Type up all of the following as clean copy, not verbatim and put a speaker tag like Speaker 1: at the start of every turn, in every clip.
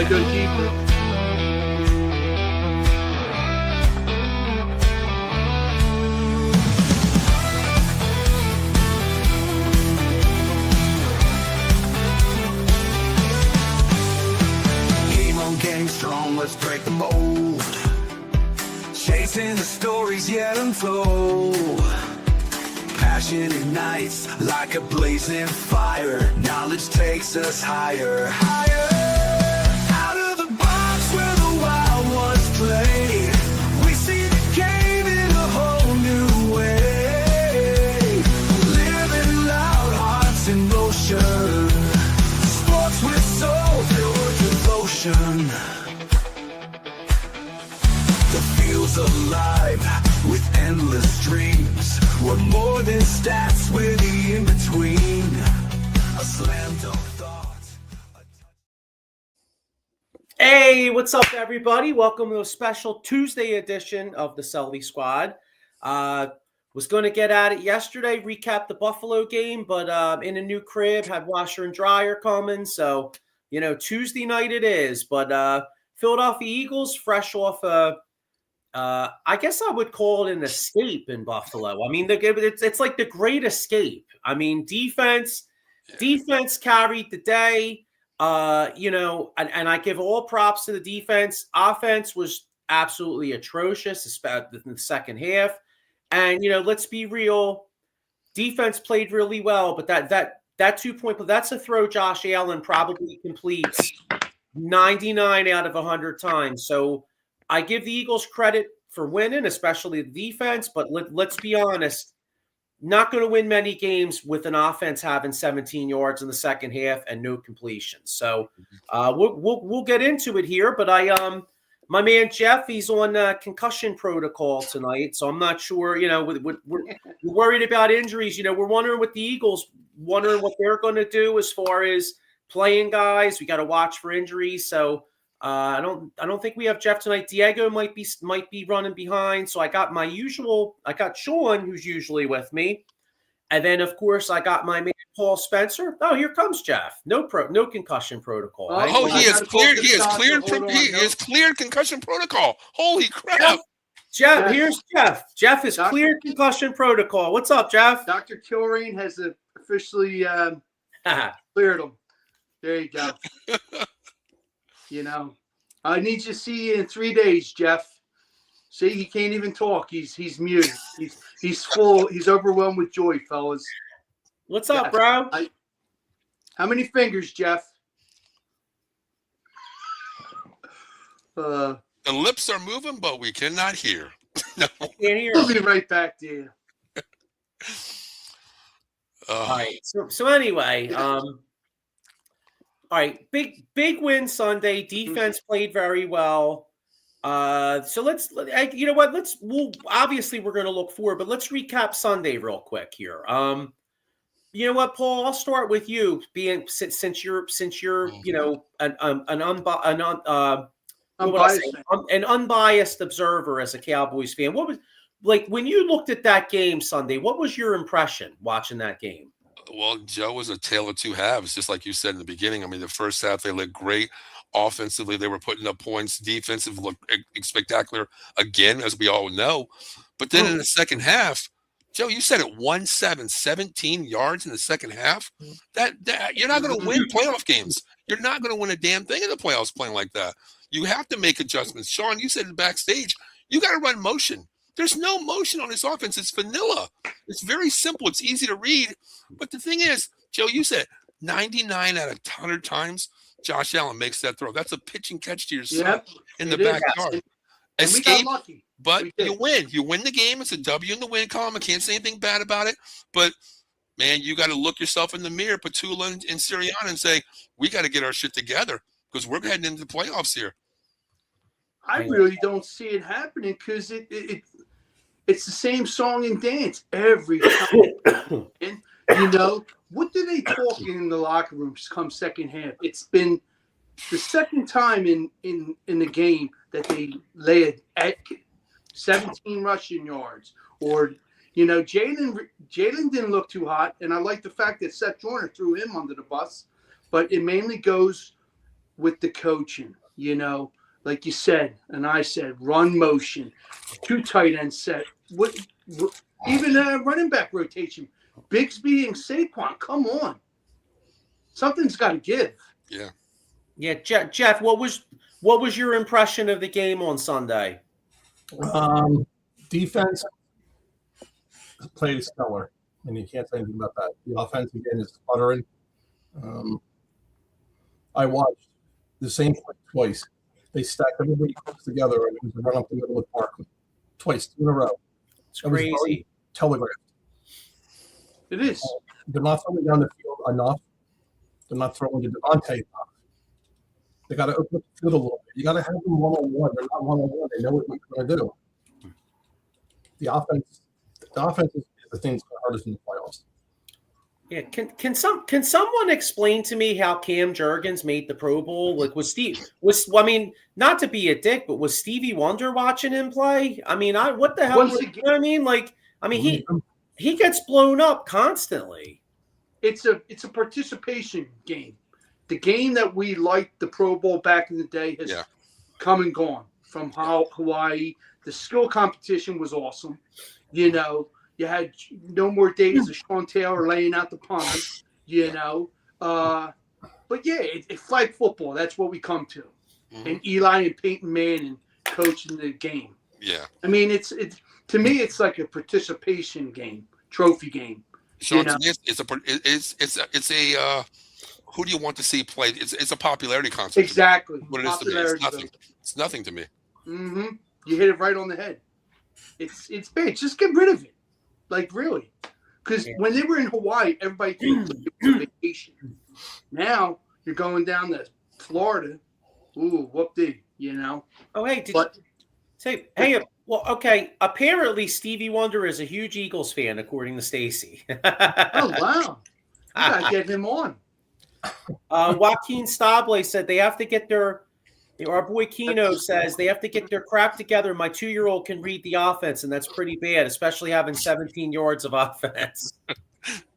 Speaker 1: Go deeper.
Speaker 2: Game on game strong, let's break the mold. Chasing the stories yet unfold. Passion ignites like a blazing fire. Knowledge takes us higher, higher. Out of the box where the wild ones play, we see the game in a whole new way. Living loud, hearts in motion. Sports with soul, filled devotion. The field's alive with endless dreams. We're more than stats, we're the in-between. A slam dunk thought.
Speaker 3: Hey, what's up, everybody? Welcome to a special Tuesday edition of the Sully Squad. Was going to get at it yesterday, recap the Buffalo game, but in a new crib, had washer and dryer coming. So, Tuesday night it is. But Philadelphia Eagles, fresh off I guess I would call it an escape in Buffalo. I mean, it's like the great escape. I mean, defense carried the day. And I give all props to the defense. Offense was absolutely atrocious, especially in the second half. And let's be real, defense played really well, but that 2-point, that's a throw Josh Allen probably completes 99 out of 100 times. So I give the Eagles credit for winning, especially the defense, but let's be honest, not going to win many games with an offense having 17 yards in the second half and no completions. So we'll get into it here, but my man Jeff, he's on concussion protocol tonight, so I'm not sure. We're worried about injuries. We're wondering what the Eagles what they're going to do as far as playing guys. We got to watch for injuries. So I don't think we have Jeff tonight. Diego might be running behind. So I got Sean, who's usually with me. And then of course I got my man Paul Spencer. Oh, here comes Jeff. No concussion protocol.
Speaker 4: He is cleared concussion protocol. Holy crap.
Speaker 3: Jeff, here's Jeff. Jeff is cleared concussion protocol. What's up, Jeff?
Speaker 1: Dr. Kilrain has officially cleared him. There you go. I need to see you in 3 days, Jeff. See, he can't even talk. He's muted. He's full. He's overwhelmed with joy, fellas.
Speaker 3: What's up, bro?
Speaker 1: How many fingers, Jeff?
Speaker 4: The lips are moving, but we cannot hear. No.
Speaker 3: I can't hear.
Speaker 1: We'll be right back to you.
Speaker 3: All right. So anyway, all right, big win Sunday. Defense played very well. So obviously we're going to look forward, but let's recap Sunday real quick here. You know what, Paul? I'll start with you, since you're an unbiased observer as a Cowboys fan. What was when you looked at that game Sunday? What was your impression watching that game?
Speaker 4: Well, Joe, was a tale of two halves, just like you said in the beginning. I mean, the first half, they looked great. Offensively, they were putting up points. Defensive looked spectacular again, as we all know. But then in the second half, Joe, you said it, 17 yards in the second half. That you're not going to win playoff games. You're not going to win a damn thing in the playoffs playing like that. You have to make adjustments. Sean, you said in backstage, you got to run motion. There's no motion on this offense. It's vanilla. It's very simple. It's easy to read. But the thing is, Joe, you said 99 out of 100 times, Josh Allen makes that throw. That's a pitch and catch to yourself in the backyard.
Speaker 1: Escape, we got lucky.
Speaker 4: But you win. You win the game. It's a W in the win column. I can't say anything bad about it. But, man, you got to look yourself in the mirror, Petula and Sirianni, and say, we got to get our shit together because we're heading into the playoffs here.
Speaker 1: I really don't see it happening because it's the same song and dance every time. And, what do they talk in the locker room come second half? It's been the second time in the game that they led at 17 rushing yards. Or, Jalen didn't look too hot, and I like the fact that Seth Joyner threw him under the bus. But it mainly goes with the coaching, you know, like you said, and I said, run motion, 2 tight end set, even a running back rotation, Bigsby and Saquon. Come on, something's got to give.
Speaker 4: Yeah.
Speaker 3: Yeah, Jeff, what was your impression of the game on Sunday?
Speaker 5: Defense played stellar, and you can't say anything about that. The offense again is sputtering. I watched the same play twice. They stacked everybody close together, and it was a run up the middle with Barkley twice, 2 in a row.
Speaker 3: It's
Speaker 5: It was
Speaker 3: crazy.
Speaker 5: very telegraphed.
Speaker 1: It is.
Speaker 5: They're not throwing down the field enough. They're not throwing to Devontae enough. They got to open up the field a little bit. You got to have them one-on-one. They're not one-on-one. They know what they're going to do. The offense is the thing that's going to hurt us in the playoffs.
Speaker 3: Yeah, can someone explain to me how Cam Jurgens made the Pro Bowl? Like, I mean, not to be a dick, but was Stevie Wonder watching him play? I mean, what the hell? You know what I mean? Like, I mean, he gets blown up constantly.
Speaker 1: It's a participation game. The game that we liked, the Pro Bowl back in the day, has come and gone from Hawaii. The skill competition was awesome. You know, you had no more days of Sean Taylor laying out the punt, you know. But yeah, it's flag football. That's what we come to. Mm-hmm. And Eli and Peyton Manning coaching the game.
Speaker 4: Yeah.
Speaker 1: I mean, it's to me, it's like a participation game, trophy game.
Speaker 4: Sean, to me, it's a who do you want to see play? It's a popularity contest.
Speaker 1: Exactly.
Speaker 4: What it is to me, it's nothing. It's nothing to me.
Speaker 1: Mm-hmm. You hit it right on the head. It's bad. Just get rid of it. Like, really. Because when they were in Hawaii, everybody thought it was a vacation. Now you're going down to Florida. Ooh, whoop-dee, you know.
Speaker 3: Oh, hey, well, okay. Apparently, Stevie Wonder is a huge Eagles fan, according to Stacy.
Speaker 1: Oh, wow. You got to get him on.
Speaker 3: Joaquin Stable said they have to get our boy Keno says they have to get their crap together. My 2-year-old can read the offense, and that's pretty bad, especially having 17 yards of offense.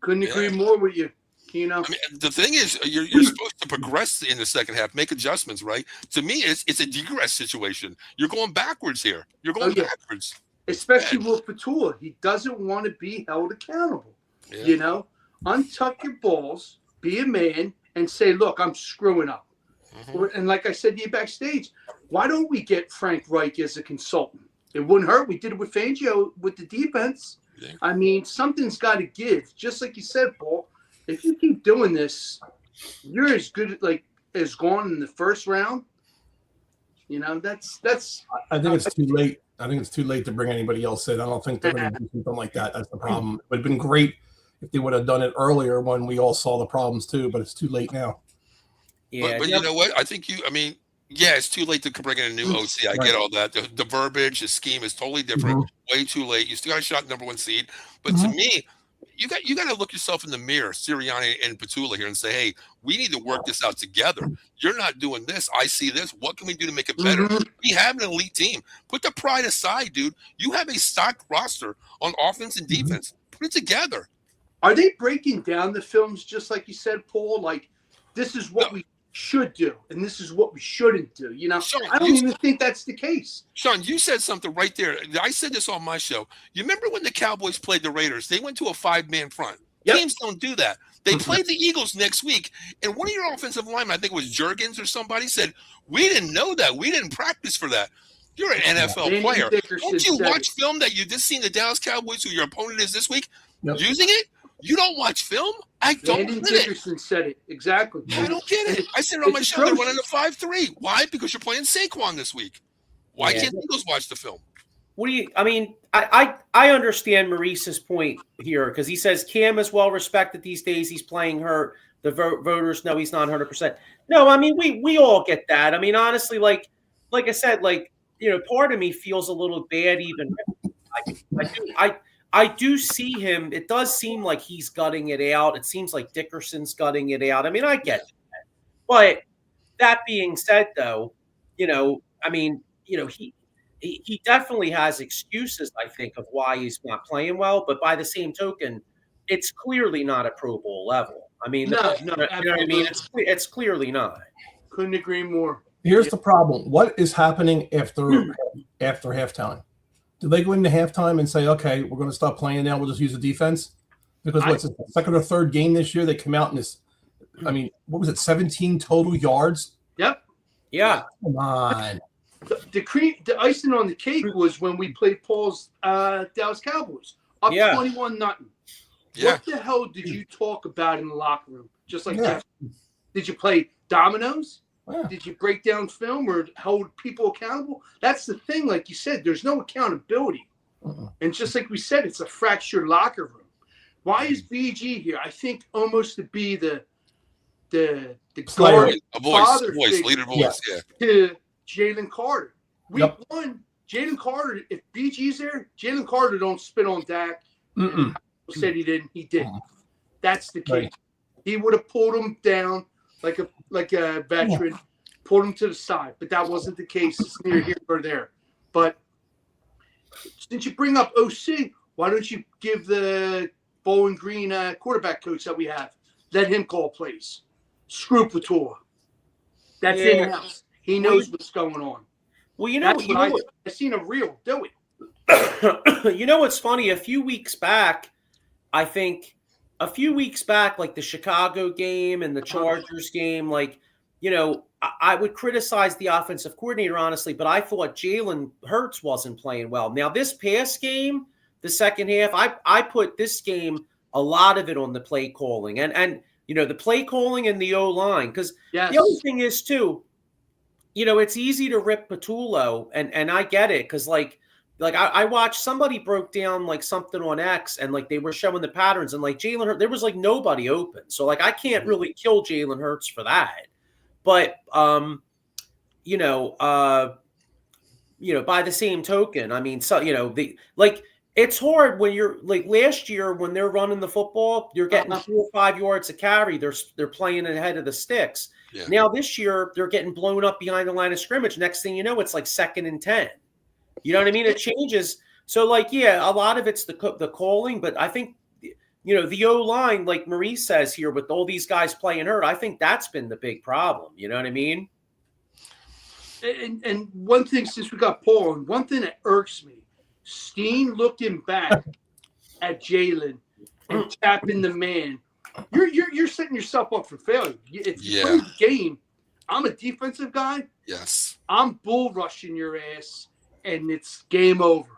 Speaker 1: Couldn't agree more with you, Keno.
Speaker 4: I mean, the thing is, you're supposed to progress in the second half, make adjustments, right? To me, it's a degress situation. You're going backwards here. You're going backwards.
Speaker 1: Especially with Petula. He doesn't want to be held accountable. Yeah. You know, untuck your balls, be a man, and say, look, I'm screwing up. Mm-hmm. And like I said to you backstage, why don't we get Frank Reich as a consultant? It wouldn't hurt. We did it with Fangio with the defense. Yeah. I mean, something's got to give. Just like you said, Paul, if you keep doing this, you're as good as gone in the first round. You know, that's.
Speaker 5: I think it's too late. I think it's too late to bring anybody else in. I don't think they're going to do something like that. That's the problem. It would have been great if they would have done it earlier when we all saw the problems too, but it's too late now.
Speaker 3: Yeah,
Speaker 4: but you know what? I think it's too late to bring in a new OC. I get all that. The verbiage, the scheme is totally different. Mm-hmm. Way too late. You still got a shot number 1 seed. But to me, you got to look yourself in the mirror, Sirianni and Petula here, and say, hey, we need to work this out together. You're not doing this. I see this. What can we do to make it better? Mm-hmm. We have an elite team. Put the pride aside, dude. You have a stocked roster on offense and defense. Put it together.
Speaker 1: Are they breaking down the films just like you said, Paul? Like, this is what we should do, and this is what we shouldn't do. You know, Sean, I don't even think that's the case.
Speaker 4: Sean, you said something right there. I said this on my show. You remember when the Cowboys played the Raiders? They went to a 5-man front. Yep. Teams don't do that. They played the Eagles next week, and one of your offensive linemen, I think it was Jurgens or somebody, said, we didn't know that. We didn't practice for that. You're an NFL player. Don't you watch film that you just seen the Dallas Cowboys, who your opponent is this week, using it? You don't watch film? I don't get it.
Speaker 1: Dickerson said it. Exactly.
Speaker 4: I don't get it. I said it on my show. They're running a 5-3. Why? Because you're playing Saquon this week. Why can't the Eagles watch the film?
Speaker 3: I understand Maurice's point here because he says Cam is well respected these days. He's playing hurt. The voters know he's not 100%. No, I mean, we all get that. I mean, honestly, like I said, part of me feels a little bad even. I do see him. It does seem like he's gutting it out. It seems like Dickerson's gutting it out. I mean, I get that. But that being said, though, he definitely has excuses, I think, of why he's not playing well. But by the same token, it's clearly not a Pro Bowl level. I mean,
Speaker 1: no,
Speaker 3: you know what I mean? It's clearly not.
Speaker 1: Couldn't agree more.
Speaker 5: Here's the problem. What is happening after halftime? Do they go into halftime and say, okay, we're going to stop playing now, we'll just use the defense? Because what's the second or third game this year, they come out in this, I mean, what was it, 17 total yards?
Speaker 1: Yep.
Speaker 3: Yeah.
Speaker 5: Come on.
Speaker 1: The icing on the cake was when we played Paul's Dallas Cowboys. Up 21-0.
Speaker 4: Yeah.
Speaker 1: What the hell did you talk about in the locker room? Just like Jeff. Did you play dominoes?
Speaker 5: Yeah.
Speaker 1: Did you break down film or hold people accountable? That's the thing. Like you said, there's no accountability. And just like we said, it's a fractured locker room. Why is BG here? I think almost to be the guard,
Speaker 4: leader voice,
Speaker 1: to Jalen Carter. Week one, Jalen Carter, if BG's there, Jalen Carter don't spit on Dak. Said he didn't. He did. That's the case.
Speaker 5: Right.
Speaker 1: He would have pulled him down like a veteran, pulled him to the side. But that wasn't the case. It's neither here nor there. But since you bring up OC, why don't you give the Bowling Green quarterback coach that we have, let him call plays? Screw Patua. That's in-house. He knows what's going on.
Speaker 3: Well, I've
Speaker 1: seen a reel do it.
Speaker 3: You know what's funny? A few weeks back, like the Chicago game and the Chargers game, like, you know, I would criticize the offensive coordinator, honestly, but I thought Jalen Hurts wasn't playing well. Now, this past game, the second half, I put this game, a lot of it on the play calling and you know, the play calling and the O-line. Because the other thing is, too, you know, it's easy to rip Patullo, and I get it, because, like I watched, somebody broke down, like, something on X, and, like, they were showing the patterns, and, like, Jalen Hurts, there was, like, nobody open. So, like, I can't really kill Jalen Hurts for that. But, you know, by the same token, I mean, so, you know, it's hard when you're, like, last year when they're running the football, you're getting 4 or 5 yards a carry. They're playing ahead of the sticks. Yeah. Now this year, they're getting blown up behind the line of scrimmage. Next thing you know, it's like 2nd and 10. You know what I mean? It changes. So, like, yeah, a lot of it's the calling, but I think, you know, the O-line, like Maurice says here, with all these guys playing hurt, I think that's been the big problem. You know what I mean?
Speaker 1: And one thing, since we got Paul, and one thing that irks me, Steen looking back at Jalen and tapping the man. You're setting yourself up for failure. If you play the game, I'm a defensive guy.
Speaker 4: Yes.
Speaker 1: I'm bull rushing your ass, and it's game over.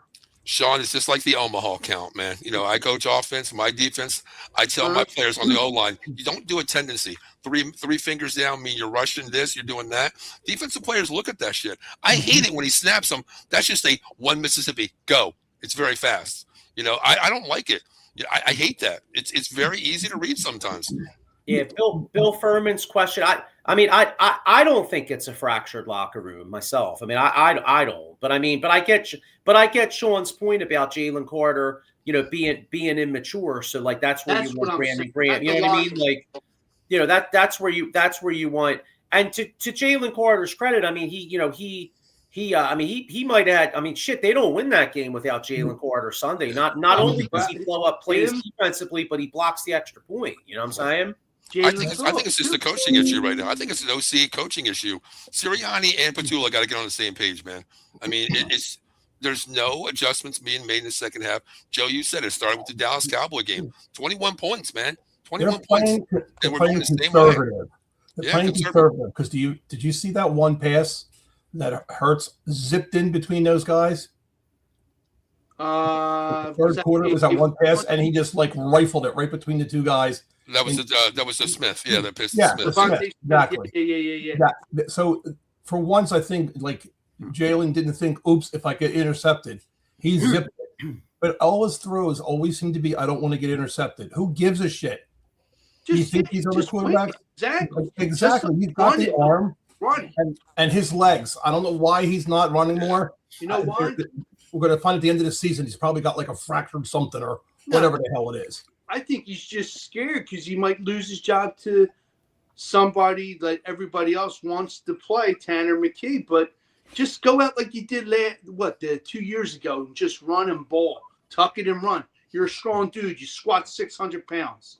Speaker 4: Sean, it's just like the Omaha count, man. You know, I coach offense, my defense. I tell my players on the O-line, you don't do a tendency. Three fingers down mean you're rushing this, you're doing that. Defensive players look at that shit. I hate it when he snaps them. That's just a one Mississippi, go. It's very fast. You know, I don't like it. I hate that. It's very easy to read sometimes.
Speaker 3: Yeah, Bill Furman's question. I don't think it's a fractured locker room myself. I mean, I don't. But I get Sean's point about Jalen Carter, you know, being immature. So, like, that's where you want Brandon Graham. You know what I mean? Like, you know, that's where you want. And to Jalen Carter's credit, I mean, he might add. I mean, shit, they don't win that game without Jalen Carter Sunday. Not only does he blow up plays defensively, but he blocks the extra point. You know what I'm saying?
Speaker 4: I think it's just a coaching issue right now. I think it's an OC coaching issue. Sirianni and Patullo got to get on the same page, man. I mean, there's no adjustments being made in the second half. Joe, you said it started with the Dallas Cowboy game. 21 points, man. 21 points. And we're going the same way.
Speaker 5: They're playing conservative. Because did you see that one pass that Hurts zipped in between those guys? The third quarter was that one pass, and he just, like, rifled it right between the two guys.
Speaker 4: That was the Smith. Yeah, that pissed Smith.
Speaker 5: Exactly.
Speaker 1: Yeah.
Speaker 5: So for once, I think, like, Jalen didn't think, oops, if I get intercepted. He zipped it. But all his throws always seem to be, I don't want to get intercepted. Who gives a shit? Do you think he's other quarterbacks? Exactly. He's got the arm and his legs. I don't know why he's not running more.
Speaker 1: You know why?
Speaker 5: We're going to find at the end of the season he's probably got, like, a fractured something or whatever the hell it is.
Speaker 1: I think he's just scared because he might lose his job to somebody that everybody else wants to play, Tanner McKee. But just go out like you did 2 years ago and just run and ball, tuck it and run. You're a strong dude. You squat 600 pounds.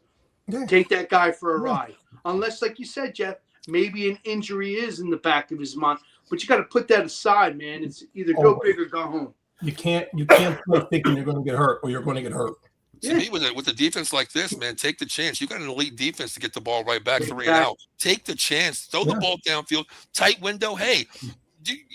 Speaker 1: Yeah. Take that guy for a ride. Unless, like you said, Jeff, maybe an injury is in the back of his mind. But you got to put that aside, man. It's either go big or go home.
Speaker 5: You can't play thinking you're going to get hurt or you're going to get hurt.
Speaker 4: To me, with a defense like this, man, take the chance. You got an elite defense to get the ball right back 3 and out. Take the chance. Throw the ball downfield. Tight window. Hey,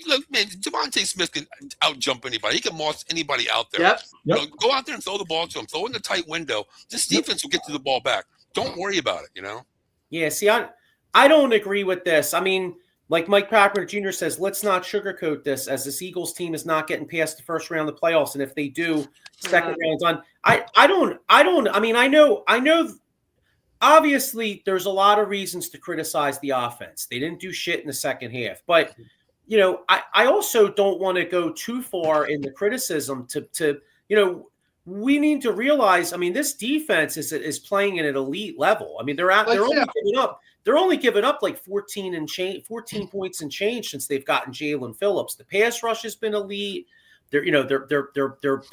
Speaker 4: look, man, Devontae Smith can out jump anybody. He can moss anybody out there.
Speaker 1: Yep.
Speaker 4: You know, go out there and throw the ball to him. Throw in the tight window. This defense will get to the ball back. Don't worry about it, you know?
Speaker 3: Yeah, see, I don't agree with this. I mean, like Mike Packer Jr. says, let's not sugarcoat this, as this Eagles team is not getting past the first round of the playoffs, and if they do, second round's on. I mean, I know. Obviously, there's a lot of reasons to criticize the offense. They didn't do shit in the second half, but you know, I also don't want to go too far in the criticism to you know. We need to realize, I mean, this defense is playing at an elite level. I mean, they're only giving up like 14 points and change since they've gotten Jalen Phillips. The pass rush has been elite. They're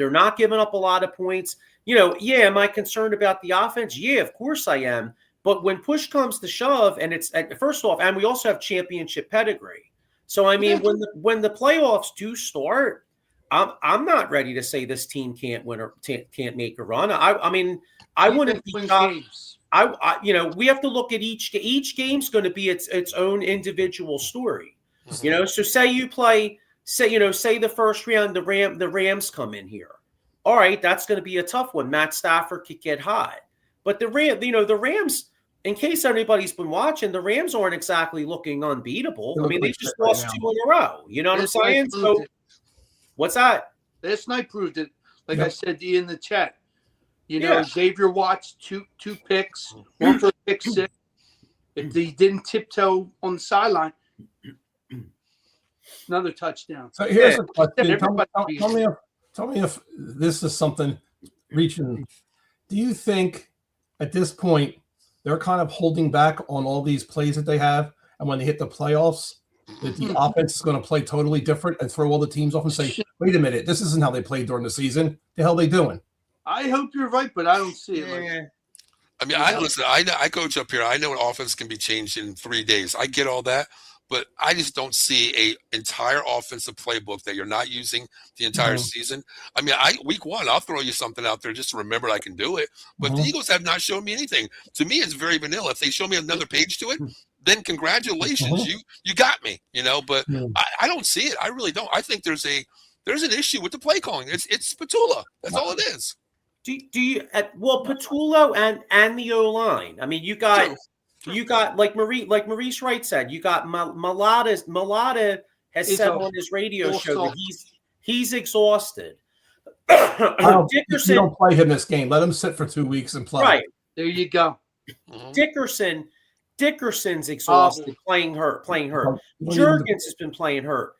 Speaker 3: not giving up a lot of points. You know, yeah, am I concerned about the offense? Yeah, of course I am. But when push comes to shove, and it's first off, and we also have championship pedigree. So I mean, when the playoffs do start, I'm not ready to say this team can't win or can't make a run. I mean, I wouldn't be shocked. You know, we have to look at each game's going to be its own individual story. You know, so say the first round the Rams come in here. All right, that's going to be a tough one. Matt Stafford could get hot, but the Rams. In case anybody's been watching, the Rams aren't exactly looking unbeatable. I mean, they just lost 2 in a row. You know what I'm saying? So. What's that?
Speaker 1: Last night proved it. Like I said to you in the chat. You know, Xavier Watts, two picks, one for a pick six. If he didn't tiptoe on the sideline, another touchdown.
Speaker 5: So here's a question. Tell me if this is something reaching. Do you think at this point they're kind of holding back on all these plays that they have, and when they hit the playoffs, that the offense is going to play totally different and throw all the teams off and say, wait a minute, this isn't how they played during the season. The hell they doing?
Speaker 1: I hope you're right, but I don't see it.
Speaker 4: I mean, I coach up here. I know an offense can be changed in 3 days. I get all that, but I just don't see a entire offensive playbook that you're not using the entire season. I mean, week 1, I'll throw you something out there just to remember I can do it. But the Eagles have not shown me anything. To me, it's very vanilla. If they show me another page to it, then congratulations, you got me, you know. But I don't see it. I really don't. I think there's an issue with the play calling. It's Petula. That's all it is.
Speaker 3: Do you Petula and the O-line? I mean, you got like Maurice Wright said, you got Malata has said on his radio show that he's exhausted.
Speaker 5: Dickerson, you don't play him this game. Let him sit for 2 weeks and play.
Speaker 3: Right.
Speaker 1: There you go.
Speaker 3: Dickerson's exhausted, playing hurt. Juergens has been playing hurt.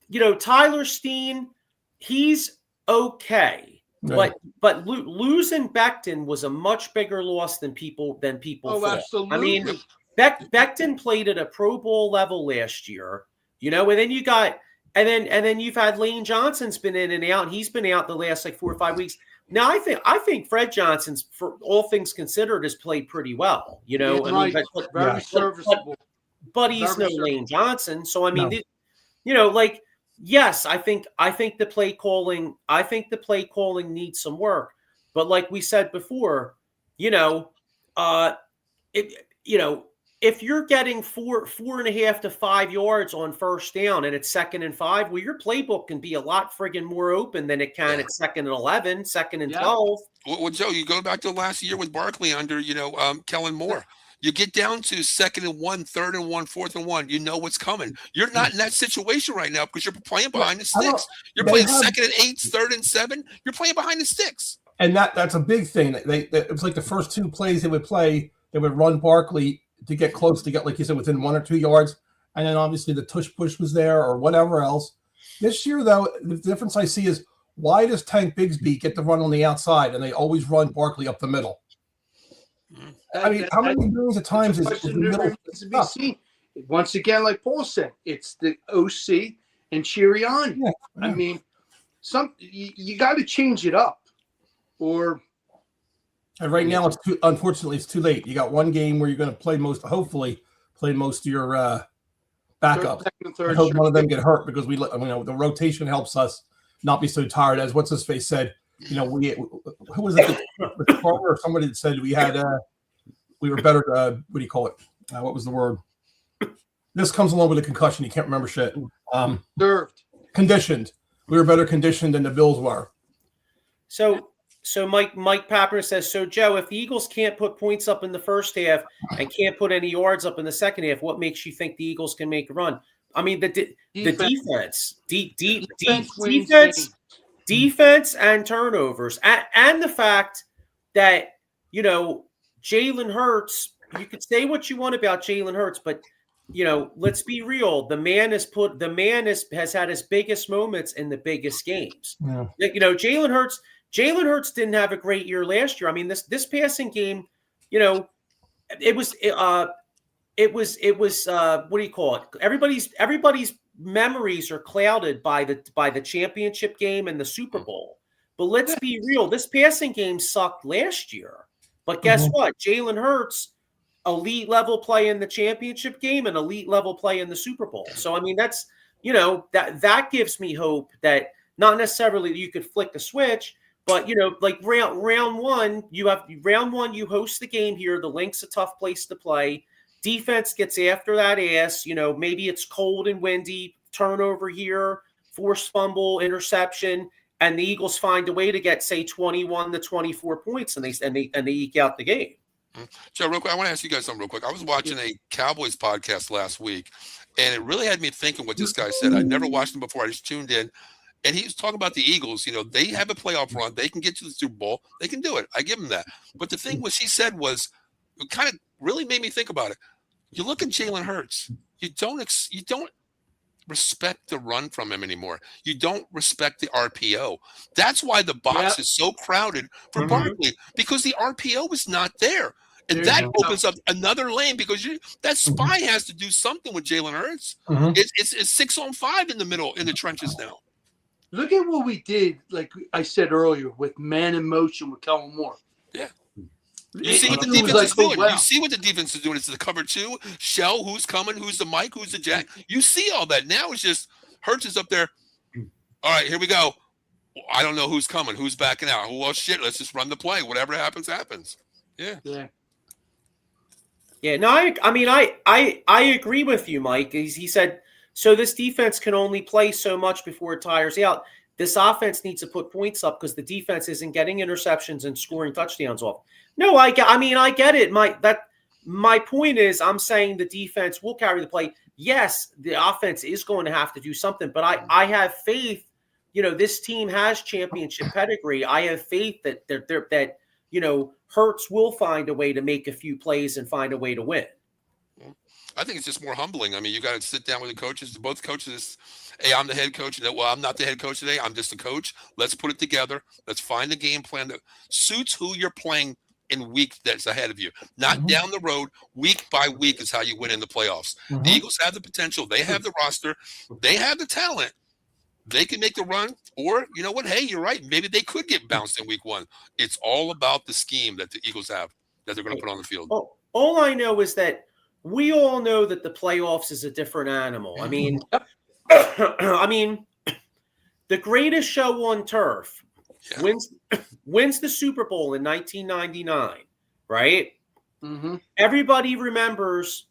Speaker 3: You know, Tyler Steen, he's okay. Right. But losing Becton was a much bigger loss than people thought.
Speaker 1: Absolutely.
Speaker 3: I mean, Becton played at a Pro Bowl level last year, you know, and then you got and then you've had Lane Johnson's been in and out, and he's been out the last like 4 or 5 weeks. Now I think Fred Johnson's, for all things considered, has played pretty well. You know,
Speaker 1: very serviceable.
Speaker 3: But he's no Lane Johnson, so I mean, you know, like. Yes, I think the play calling needs some work, but like we said before, you know, if you're getting 4.5 to 5 yards on first down and it's 2nd and 5, well, your playbook can be a lot friggin' more open than it can at 2nd and 11, 2nd and 12.
Speaker 4: Well, Joe, you go back to last year with Barkley under, Kellen Moore. You get down to 2nd and 1, 3rd and 1, 4th and 1. You know what's coming. You're not in that situation right now because you're playing behind the sticks. You're playing 2nd and 8, 3rd and 7. You're playing behind the sticks.
Speaker 5: And that's a big thing. It was like the first 2 plays they would play. They would run Barkley to get close, to get, like you said, within 1 or 2 yards. And then obviously the tush push was there or whatever else. This year, though, the difference I see is, why does Tank Bigsby get the run on the outside and they always run Barkley up the middle? I mean, how many millions of times is the middle
Speaker 1: to be seen? Once again, like Paul said, it's the OC and Chiriani. Yeah. I mean, you got to change it up, or.
Speaker 5: And right now, unfortunately, it's too late. You got one game where you're going to play hopefully play most of your backup.
Speaker 1: Second and third
Speaker 5: I hope
Speaker 1: string.
Speaker 5: none of them get hurt because the rotation helps us not be so tired. As what's his face said, who was it? Or somebody that said we were better. What do you call it? What was the word? This comes along with a concussion. You can't remember shit.
Speaker 1: Served.
Speaker 5: Conditioned. We were better conditioned than the Bills were.
Speaker 3: So Mike Papper says, so Joe, if the Eagles can't put points up in the first half and can't put any yards up in the second half, what makes you think the Eagles can make a run? I mean, the defense and turnovers, and the fact that Jalen Hurts. You could say what you want about Jalen Hurts, but let's be real. The man has had his biggest moments in the biggest games.
Speaker 5: Yeah.
Speaker 3: Jalen Hurts didn't have a great year last year. I mean, this passing game, it was what do you call it? Everybody's memories are clouded by the championship game and the Super Bowl. But let's be real. This passing game sucked last year. But guess what? Jalen Hurts, elite level play in the championship game and elite level play in the Super Bowl. So I mean, that's that gives me hope that not necessarily you could flick a switch, but like round one, you host the game here. The Link's a tough place to play. Defense gets after that ass. Maybe it's cold and windy, turnover here, forced fumble, interception, and the Eagles find a way to get, say, 21 to 24 points, and they eke out the game.
Speaker 4: Joe, real quick, I want to ask you guys something real quick. I was watching a Cowboys podcast last week, and it really had me thinking what this guy said. I'd never watched him before. I just tuned in, and he was talking about the Eagles. They have a playoff run. They can get to the Super Bowl. They can do it. I give him that. But the thing he said was, it kind of really made me think about it. You look at Jalen Hurts. You don't respect the run from him anymore. You don't respect the RPO. That's why the box is so crowded for Barkley, because the RPO is not there. And that opens up another lane, because that spy has to do something with Jalen Hurts. It's 6 on 5 in the middle, in the trenches now.
Speaker 1: Look at what we did, like I said earlier, with man in motion with Kellen Moore.
Speaker 4: Yeah. You see what the defense is doing. You see what the defense is doing. It's the cover 2, shell, who's coming, who's the Mike, who's the Jack. You see all that. Now it's just Hurts is up there. All right, here we go. I don't know who's coming, who's backing out. Well, shit, let's just run the play. Whatever happens, happens. Yeah.
Speaker 3: Yeah, no, I agree with you, Mike. He said, so this defense can only play so much before it tires out. This offense needs to put points up because the defense isn't getting interceptions and scoring touchdowns off. No, I get it. My point is, I'm saying the defense will carry the play. Yes, the offense is going to have to do something, but I have faith. This team has championship pedigree. I have faith that Hurts will find a way to make a few plays and find a way to win.
Speaker 4: I think it's just more humbling. I mean, you got to sit down with the coaches. Both coaches, hey, I'm the head coach. Well, I'm not the head coach today. I'm just the coach. Let's put it together. Let's find a game plan that suits who you're playing in week that's ahead of you. Not down the road. Week by week is how you win in the playoffs. The Eagles have the potential. They have the roster. They have the talent. They can make the run. Or, you know what? Hey, you're right. Maybe they could get bounced in week 1. It's all about the scheme that the Eagles have that they're going to put on the field.
Speaker 3: All I know is that we all know that the playoffs is a different animal. I mean, the greatest show on turf wins the Super Bowl in 1999, right? Everybody remembers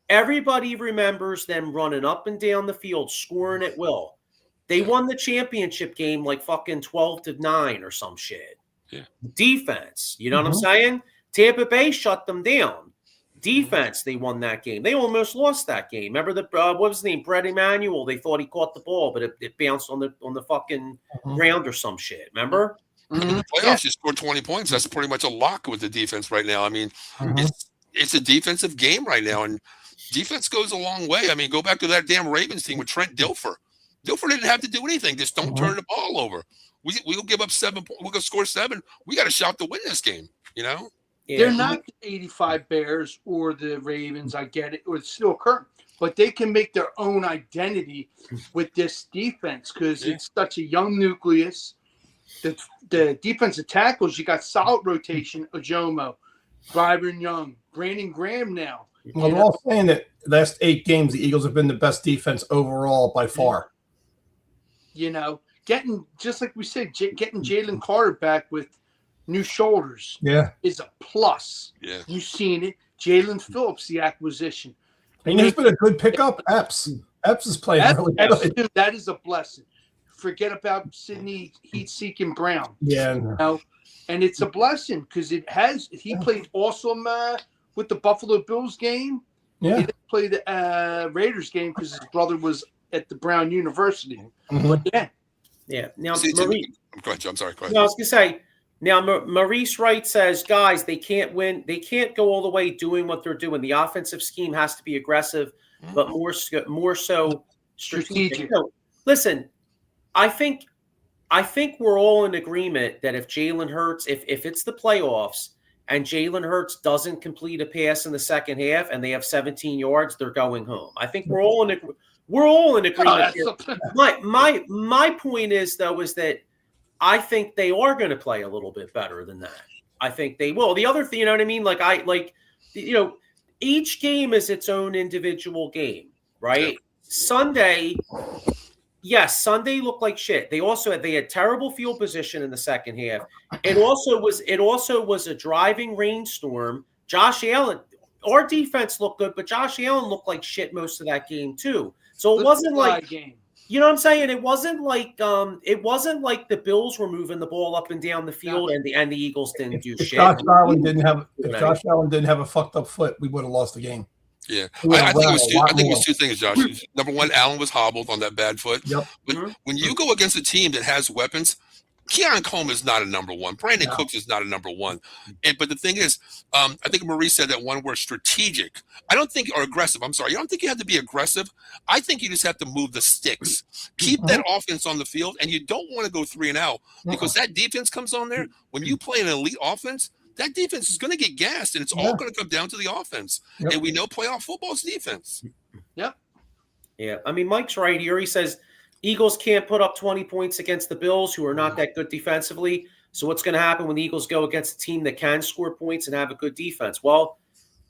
Speaker 3: them running up and down the field, scoring at will. They won the championship game like fucking 12-9 or some shit.
Speaker 4: Yeah.
Speaker 3: Defense, you know what I'm saying? Tampa Bay shut them down. Defense, they won that game. They almost lost that game. Remember what was his name? Brett Emanuel. They thought he caught the ball, but it bounced on the fucking ground or some shit. Remember?
Speaker 4: Playoffs, you scored 20 points. That's pretty much a lock with the defense right now. I mean, it's a defensive game right now, and defense goes a long way. I mean, go back to that damn Ravens team with Trent Dilfer. Dilfer didn't have to do anything. Just don't turn the ball over. We'll give up 7 points. We're going to score 7. We got a shot to win this game, Yeah.
Speaker 1: They're not the 85 Bears or the Ravens, I get it, or still current, but they can make their own identity with this defense because it's such a young nucleus. The defensive tackles, you got solid rotation, Ojomo, Byron Young, Brandon Graham now.
Speaker 5: Well, they're all saying that last 8 games, the Eagles have been the best defense overall by far.
Speaker 1: You know, getting, just like we said, getting Jalen Carter back with new shoulders is a plus.
Speaker 4: Yeah.
Speaker 1: You've seen it. Jalen Phillips, the acquisition.
Speaker 5: And he's been a good pickup. Epps is playing really good.
Speaker 1: Dude, that is a blessing. Forget about Sidney heat-seeking Brown.
Speaker 5: Yeah.
Speaker 1: You know? And it's a blessing because he played awesome with the Buffalo Bills game.
Speaker 5: Yeah.
Speaker 1: He didn't play the Raiders game because his brother was at the Brown University.
Speaker 5: Mm-hmm.
Speaker 3: Yeah. Now,
Speaker 4: Maurice, go ahead, Joe. I'm sorry. Go ahead.
Speaker 3: No, I was going to say, now Maurice Wright says, guys, they can't win. They can't go all the way doing what they're doing. The offensive scheme has to be aggressive, but more so strategic. No, listen, I think we're all in agreement that if Jalen Hurts, if it's the playoffs and Jalen Hurts doesn't complete a pass in the second half and they have 17 yards, they're going home. I think we're all in agreement here. My point is, though, is that I think they are going to play a little bit better than that. I think they will. The other thing, you know what I mean? Each game is its own individual game, right? Yeah. Sunday looked like shit. They had terrible field position in the second half. It also was a driving rainstorm. Josh Allen, our defense looked good, but Josh Allen looked like shit most of that game too. So it wasn't like game. You know what I'm saying? It wasn't like the Bills were moving the ball up and down the field and the Eagles didn't do shit.
Speaker 5: Josh Allen didn't have a fucked up foot, we would have lost the game.
Speaker 4: Yeah, I think it was two things, Josh. Number one, Allen was hobbled on that bad foot.
Speaker 5: Yep.
Speaker 4: But when you go against a team that has weapons, Keon Coleman is not a number one. Brandon Cooks is not a number one. But the thing is, I think Marie said that one word, strategic. I don't think, or aggressive. I'm sorry. I don't think you have to be aggressive. I think you just have to move the sticks. Keep that offense on the field, and you don't want to go 3 and out because that defense comes on there. When you play an elite offense, that defense is going to get gassed, and it's all going to come down to the offense. Yep. And we know playoff football is defense.
Speaker 1: Yep.
Speaker 3: Yeah. I mean, Mike's right here. He says Eagles can't put up 20 points against the Bills, who are not that good defensively. So what's going to happen when the Eagles go against a team that can score points and have a good defense? Well,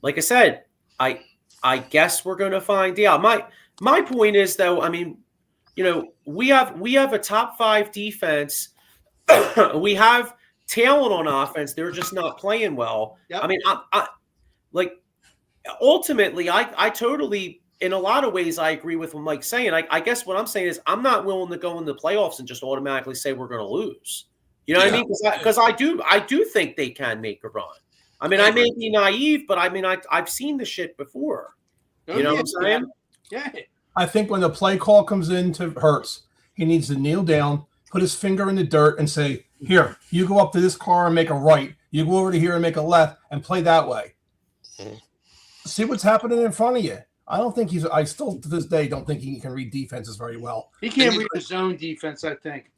Speaker 3: like I said, I guess we're going to find out. My point is, though, I mean, you know, we have a top 5 defense. We have talent on offense. They're just not playing well. Yep. I mean, ultimately, I totally, in a lot of ways, I agree with what Mike's saying. I guess what I'm saying is I'm not willing to go in the playoffs and just automatically say we're going to lose. You know what I mean? Because I do think they can make a run. I mean, I may be naive, but I mean, I've seen the shit before. You know what I'm saying?
Speaker 1: Yeah.
Speaker 5: I think when the play call comes in to Hurts, he needs to kneel down, put his finger in the dirt, and say, "Here, you go up to this car and make a right. You go over to here and make a left, and play that way." See what's happening in front of you. I still to this day don't think he can read defenses very well.
Speaker 1: He can't read his own defense, I think.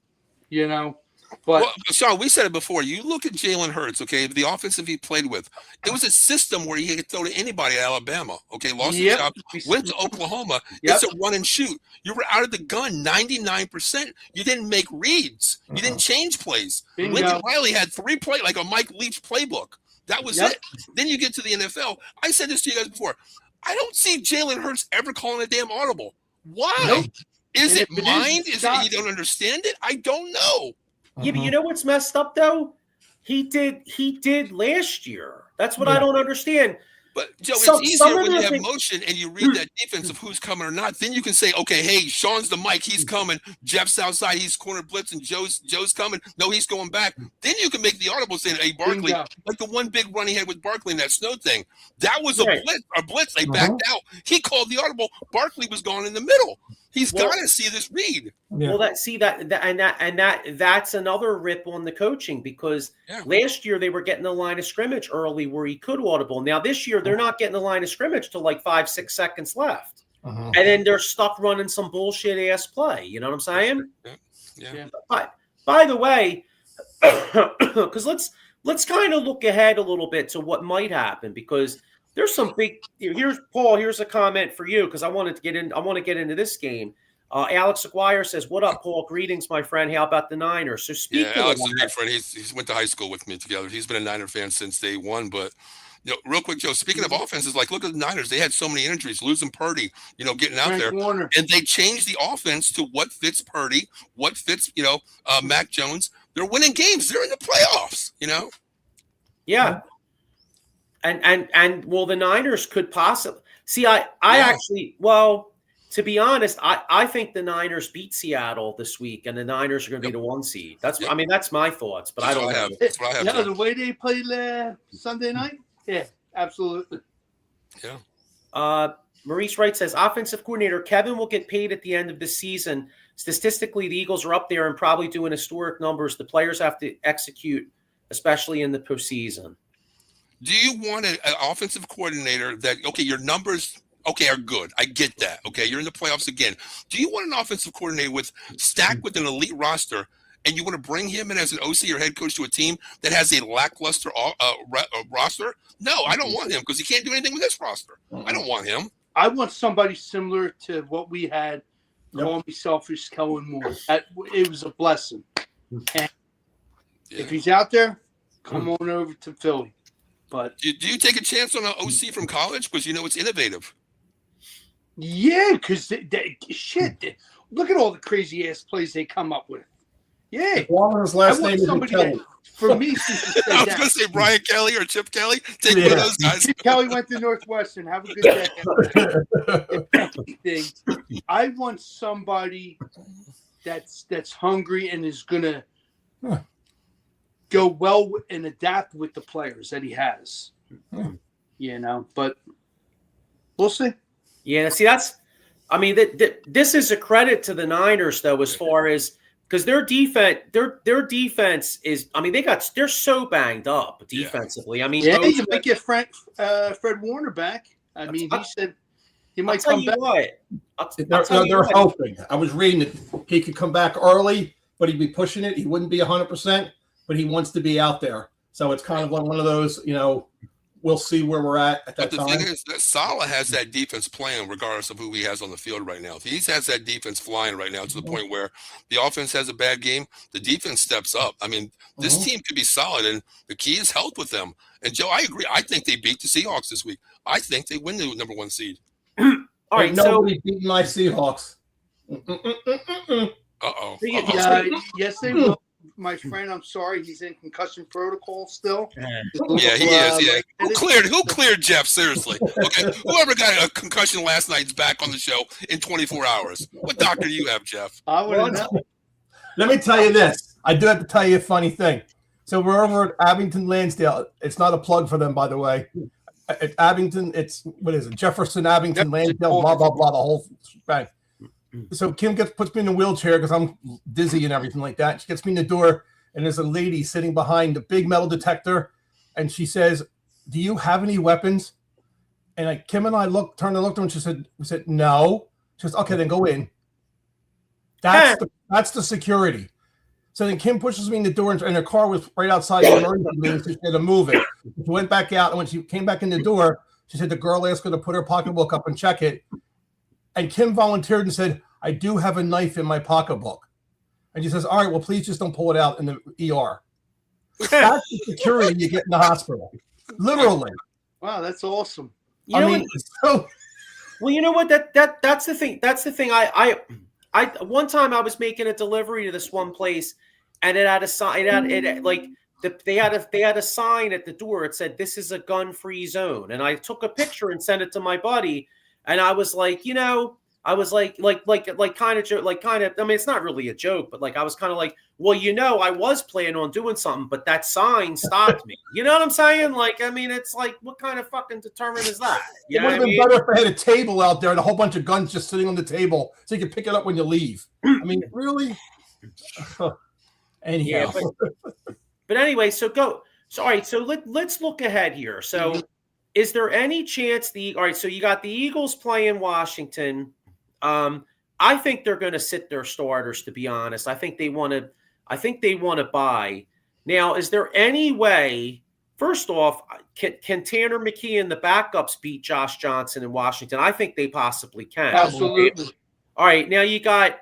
Speaker 1: You know. But
Speaker 4: Sean, we said it before. You look at Jalen Hurts, okay, the offensive he played with. It was a system where he could throw to anybody at Alabama, okay, lost his job, went to Oklahoma. It's a run and shoot. You were out of the gun 99%. You didn't make reads. You didn't change plays. Lincoln Riley had 3 plays, like a Mike Leach playbook. That was it. Then you get to the NFL. I said this to you guys before. I don't see Jalen Hurts ever calling a damn audible. Why? Nope. Is it mind? Is it you don't understand it? I don't know.
Speaker 3: Yeah, but you know what's messed up though? He did last year. That's what I don't understand.
Speaker 4: But Joe, it's easier when you have motion and you read that defense of who's coming or not. Then you can say, okay, hey, Sean's the Mike, he's coming. Jeff's outside, he's corner blitz, and Joe's coming. No, he's going back. Then you can make the audible saying, hey, Barkley, like the one big run he had with Barkley in that snow thing. That was a blitz. They backed out. He called the audible. Barkley was gone in the middle. He's got to see this read.
Speaker 3: Yeah. Well, that's another rip on the coaching because last year they were getting the line of scrimmage early where he could audible. Now this year they're not getting the line of scrimmage till like 5-6 seconds left, and then they're stuck running some bullshit ass play. You know what I'm saying?
Speaker 4: Yeah.
Speaker 3: But by the way, because let's kind of look ahead a little bit to what might happen because. There's some big. Here's Paul. Here's a comment for you because I want to get into this game. Alex Aguirre says, "What up, Paul? Greetings, my friend. How about the Niners?" So speaking
Speaker 4: Alex
Speaker 3: of
Speaker 4: is a good friend. He went to high school with me together. He's been a Niner fan since day one. But real quick, Joe, speaking of offenses, like look at the Niners. They had so many injuries, losing Purdy, getting out
Speaker 1: Frank
Speaker 4: there.
Speaker 1: Warner.
Speaker 4: And they changed the offense to what fits Purdy, what fits, Mac Jones. They're winning games. They're in the playoffs,
Speaker 3: Yeah. And well, the Niners could possibly see. I actually, well, to be honest, I think the Niners beat Seattle this week, and the Niners are going to be the 1 seed. That's I mean, that's my thoughts, but I don't know.
Speaker 4: That's what I have.
Speaker 1: The way they played Sunday night, yeah, absolutely.
Speaker 4: Yeah.
Speaker 3: Maurice Wright says, offensive coordinator Kevin will get paid at the end of the season. Statistically, the Eagles are up there and probably doing historic numbers. The players have to execute, especially in the postseason.
Speaker 4: Do you want an offensive coordinator that, okay, your numbers, are good. I get that. Okay, you're in the playoffs again. Do you want an offensive coordinator stacked with an elite roster, and you want to bring him in as an OC or head coach to a team that has a lackluster roster? No, I don't want him because he can't do anything with this roster. I don't want him.
Speaker 1: I want somebody similar to what we had. Call me selfish, Kellen Moore. It was a blessing. And if he's out there, come on over to Philly. But
Speaker 4: do you take a chance on an OC from college because it's innovative?
Speaker 1: Yeah, because look at all the crazy ass plays they come up with. Yeah,
Speaker 5: Warner's last name is Kelly.
Speaker 1: For me,
Speaker 4: I was going to say Brian Kelly or Chip Kelly. Take one of those guys.
Speaker 1: Chip Kelly went to Northwestern. Have a good day. If anything, I want somebody that's hungry and is going to go well and adapt with the players that he has. But we'll see.
Speaker 3: Yeah, see, this is a credit to the Niners, though, as far as because their defense is. I mean, they're so banged up defensively. I mean,
Speaker 1: you might get Fred Warner back. I mean, he said he might come back.
Speaker 5: They're hoping. I was reading that he could come back early, but he'd be pushing it. He wouldn't be 100%, but he wants to be out there. So it's kind of like one of those, we'll see where we're at that time.
Speaker 4: But the thing is that Saleh has that defense playing regardless of who he has on the field right now. He has that defense flying right now to the point where the offense has a bad game, the defense steps up. I mean, this team could be solid, and the key is health with them. And, Joe, I agree. I think they beat the Seahawks this week. I think they win the number 1 seed.
Speaker 3: All right,
Speaker 5: nobody beating my Seahawks.
Speaker 4: Uh-oh.
Speaker 1: Yes, they will. My friend, I'm sorry, he's in concussion protocol still.
Speaker 4: Yeah, he is. Yeah, who cleared Jeff? Seriously, okay. Whoever got a concussion last night is back on the show in 24 hours. What doctor do you have, Jeff?
Speaker 1: I wouldn't know.
Speaker 5: Let me tell you this. I do have to tell you a funny thing. So we're over at Abington Lansdale. It's not a plug for them, by the way. At Abington, what is it? Jefferson, Abington, Lansdale, blah blah blah. The whole bang. So Kim puts me in a wheelchair because I'm dizzy and everything like that. She gets me in the door, and there's a lady sitting behind the big metal detector, and she says, "Do you have any weapons?" And Kim and I turned and looked at her, and we said, "No." She says, "Okay, then go in." That's the security. So then Kim pushes me in the door, and her car was right outside the emergency room, so she had to move it. She went back out, and when she came back in the door, she said the girl asked her to put her pocketbook up and check it. And Kim volunteered and said, "I do have a knife in my pocketbook." And she says, "All right, well, please just don't pull it out in the ER." That's the security you get in the hospital. Literally.
Speaker 1: Wow, that's awesome.
Speaker 3: Well, you know what? That's the thing. That's the thing. I one time I was making a delivery to this one place, and it had a sign. They had a sign at the door. It said, "This is a gun-free zone." And I took a picture and sent it to my buddy. And I was like, kind of. I mean, it's not really a joke, but I was kind of like, well, I was planning on doing something, but that sign stopped me. You know what I'm saying? I mean, it's like, what kind of fucking determinent is that?
Speaker 5: It would have been better if I had a table out there and a whole bunch of guns just sitting on the table so you can pick it up when you leave. I mean, really? Anyhow.
Speaker 3: Yeah, but anyway, all right, so let's look ahead here. So is there any chance all right, so you got the Eagles playing Washington. I think they're going to sit their starters, to be honest. I think they want to buy. Now, is there any way, first off, can Tanner McKee and the backups beat Josh Johnson in Washington? I think they possibly can.
Speaker 1: Absolutely.
Speaker 3: All right, now you got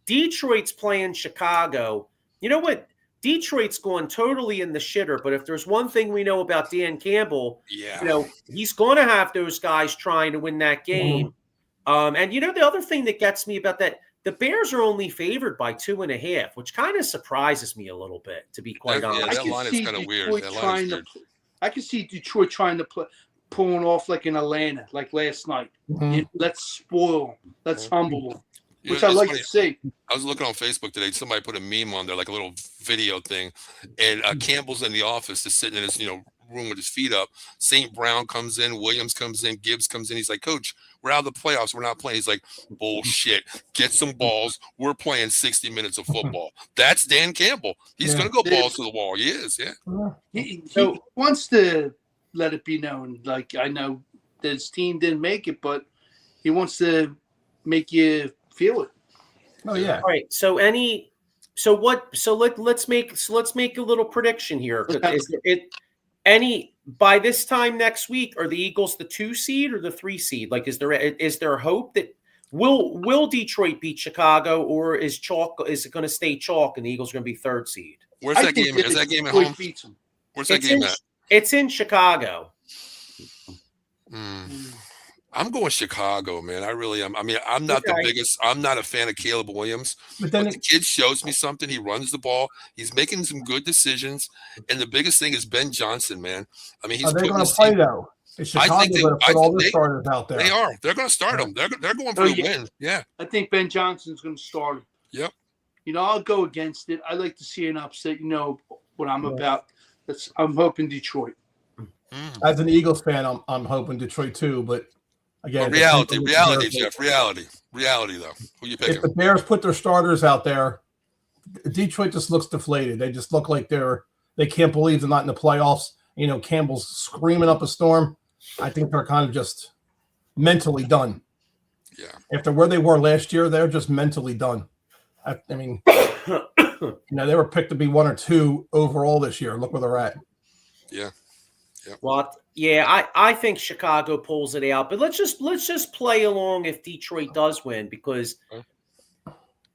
Speaker 3: Detroit's playing Chicago. You know what? Detroit's gone totally in the shitter. But if there's one thing we know about Dan Campbell, he's going to have those guys trying to win that game. And the other thing that gets me about that, the Bears are only favored by 2.5, which kind of surprises me a little bit, to be quite honest.
Speaker 4: Yeah, that line is kind of weird.
Speaker 1: I can see Detroit trying to pulling off like in Atlanta, like last night. Let's spoil them. Let's humble them. Which I like to see.
Speaker 4: I was looking on Facebook today. Somebody put a meme on there, like a little video thing. And Campbell's in the office, just sitting in his room with his feet up. St. Brown comes in, Williams comes in, Gibbs comes in. He's like, Coach, we're out of the playoffs. We're not playing. He's like, bullshit. Get some balls. We're playing 60 minutes of football. That's Dan Campbell. He's going to go balls to the wall. He is,
Speaker 1: He wants to let it be known. Like, I know his team didn't make it, but he wants to make you feel it.
Speaker 3: Oh yeah. All right. Let's make a little prediction here. By this time next week, are the Eagles the 2 seed or the 3 seed? Like, is there hope that will Detroit beat Chicago, or is it going to stay chalk and the Eagles are going to be 3rd seed?
Speaker 4: Where's that game? Is that game at home? Where's that game at?
Speaker 3: It's in Chicago.
Speaker 4: I'm going Chicago, man. I really am. I mean, I'm not the biggest. I'm not a fan of Caleb Williams, but the kid shows me something. He runs the ball. He's making some good decisions, and the biggest thing is Ben Johnson, man. I mean, he's
Speaker 5: going to play though. I think they put all their starters out there.
Speaker 4: They are. They're going to start them. They're going for a win. Yeah.
Speaker 1: I think Ben Johnson's going to start him.
Speaker 4: Yep.
Speaker 1: I'll go against it. I like to see an upset. You know what I'm about. I'm hoping Detroit.
Speaker 5: As an Eagles fan, I'm hoping Detroit too, but. Again,
Speaker 4: reality, Jeff. Reality, though. Who you picking?
Speaker 5: If the Bears put their starters out there, Detroit just looks deflated. They just look like they can't believe they're not in the playoffs. Campbell's screaming up a storm. I think they're kind of just mentally done.
Speaker 4: Yeah.
Speaker 5: After where they were last year, they're just mentally done. I mean, they were picked to be 1 or 2 overall this year. Look where they're at.
Speaker 4: Yeah. Yep.
Speaker 3: Well, yeah, I think Chicago pulls it out, but let's just play along if Detroit does win, because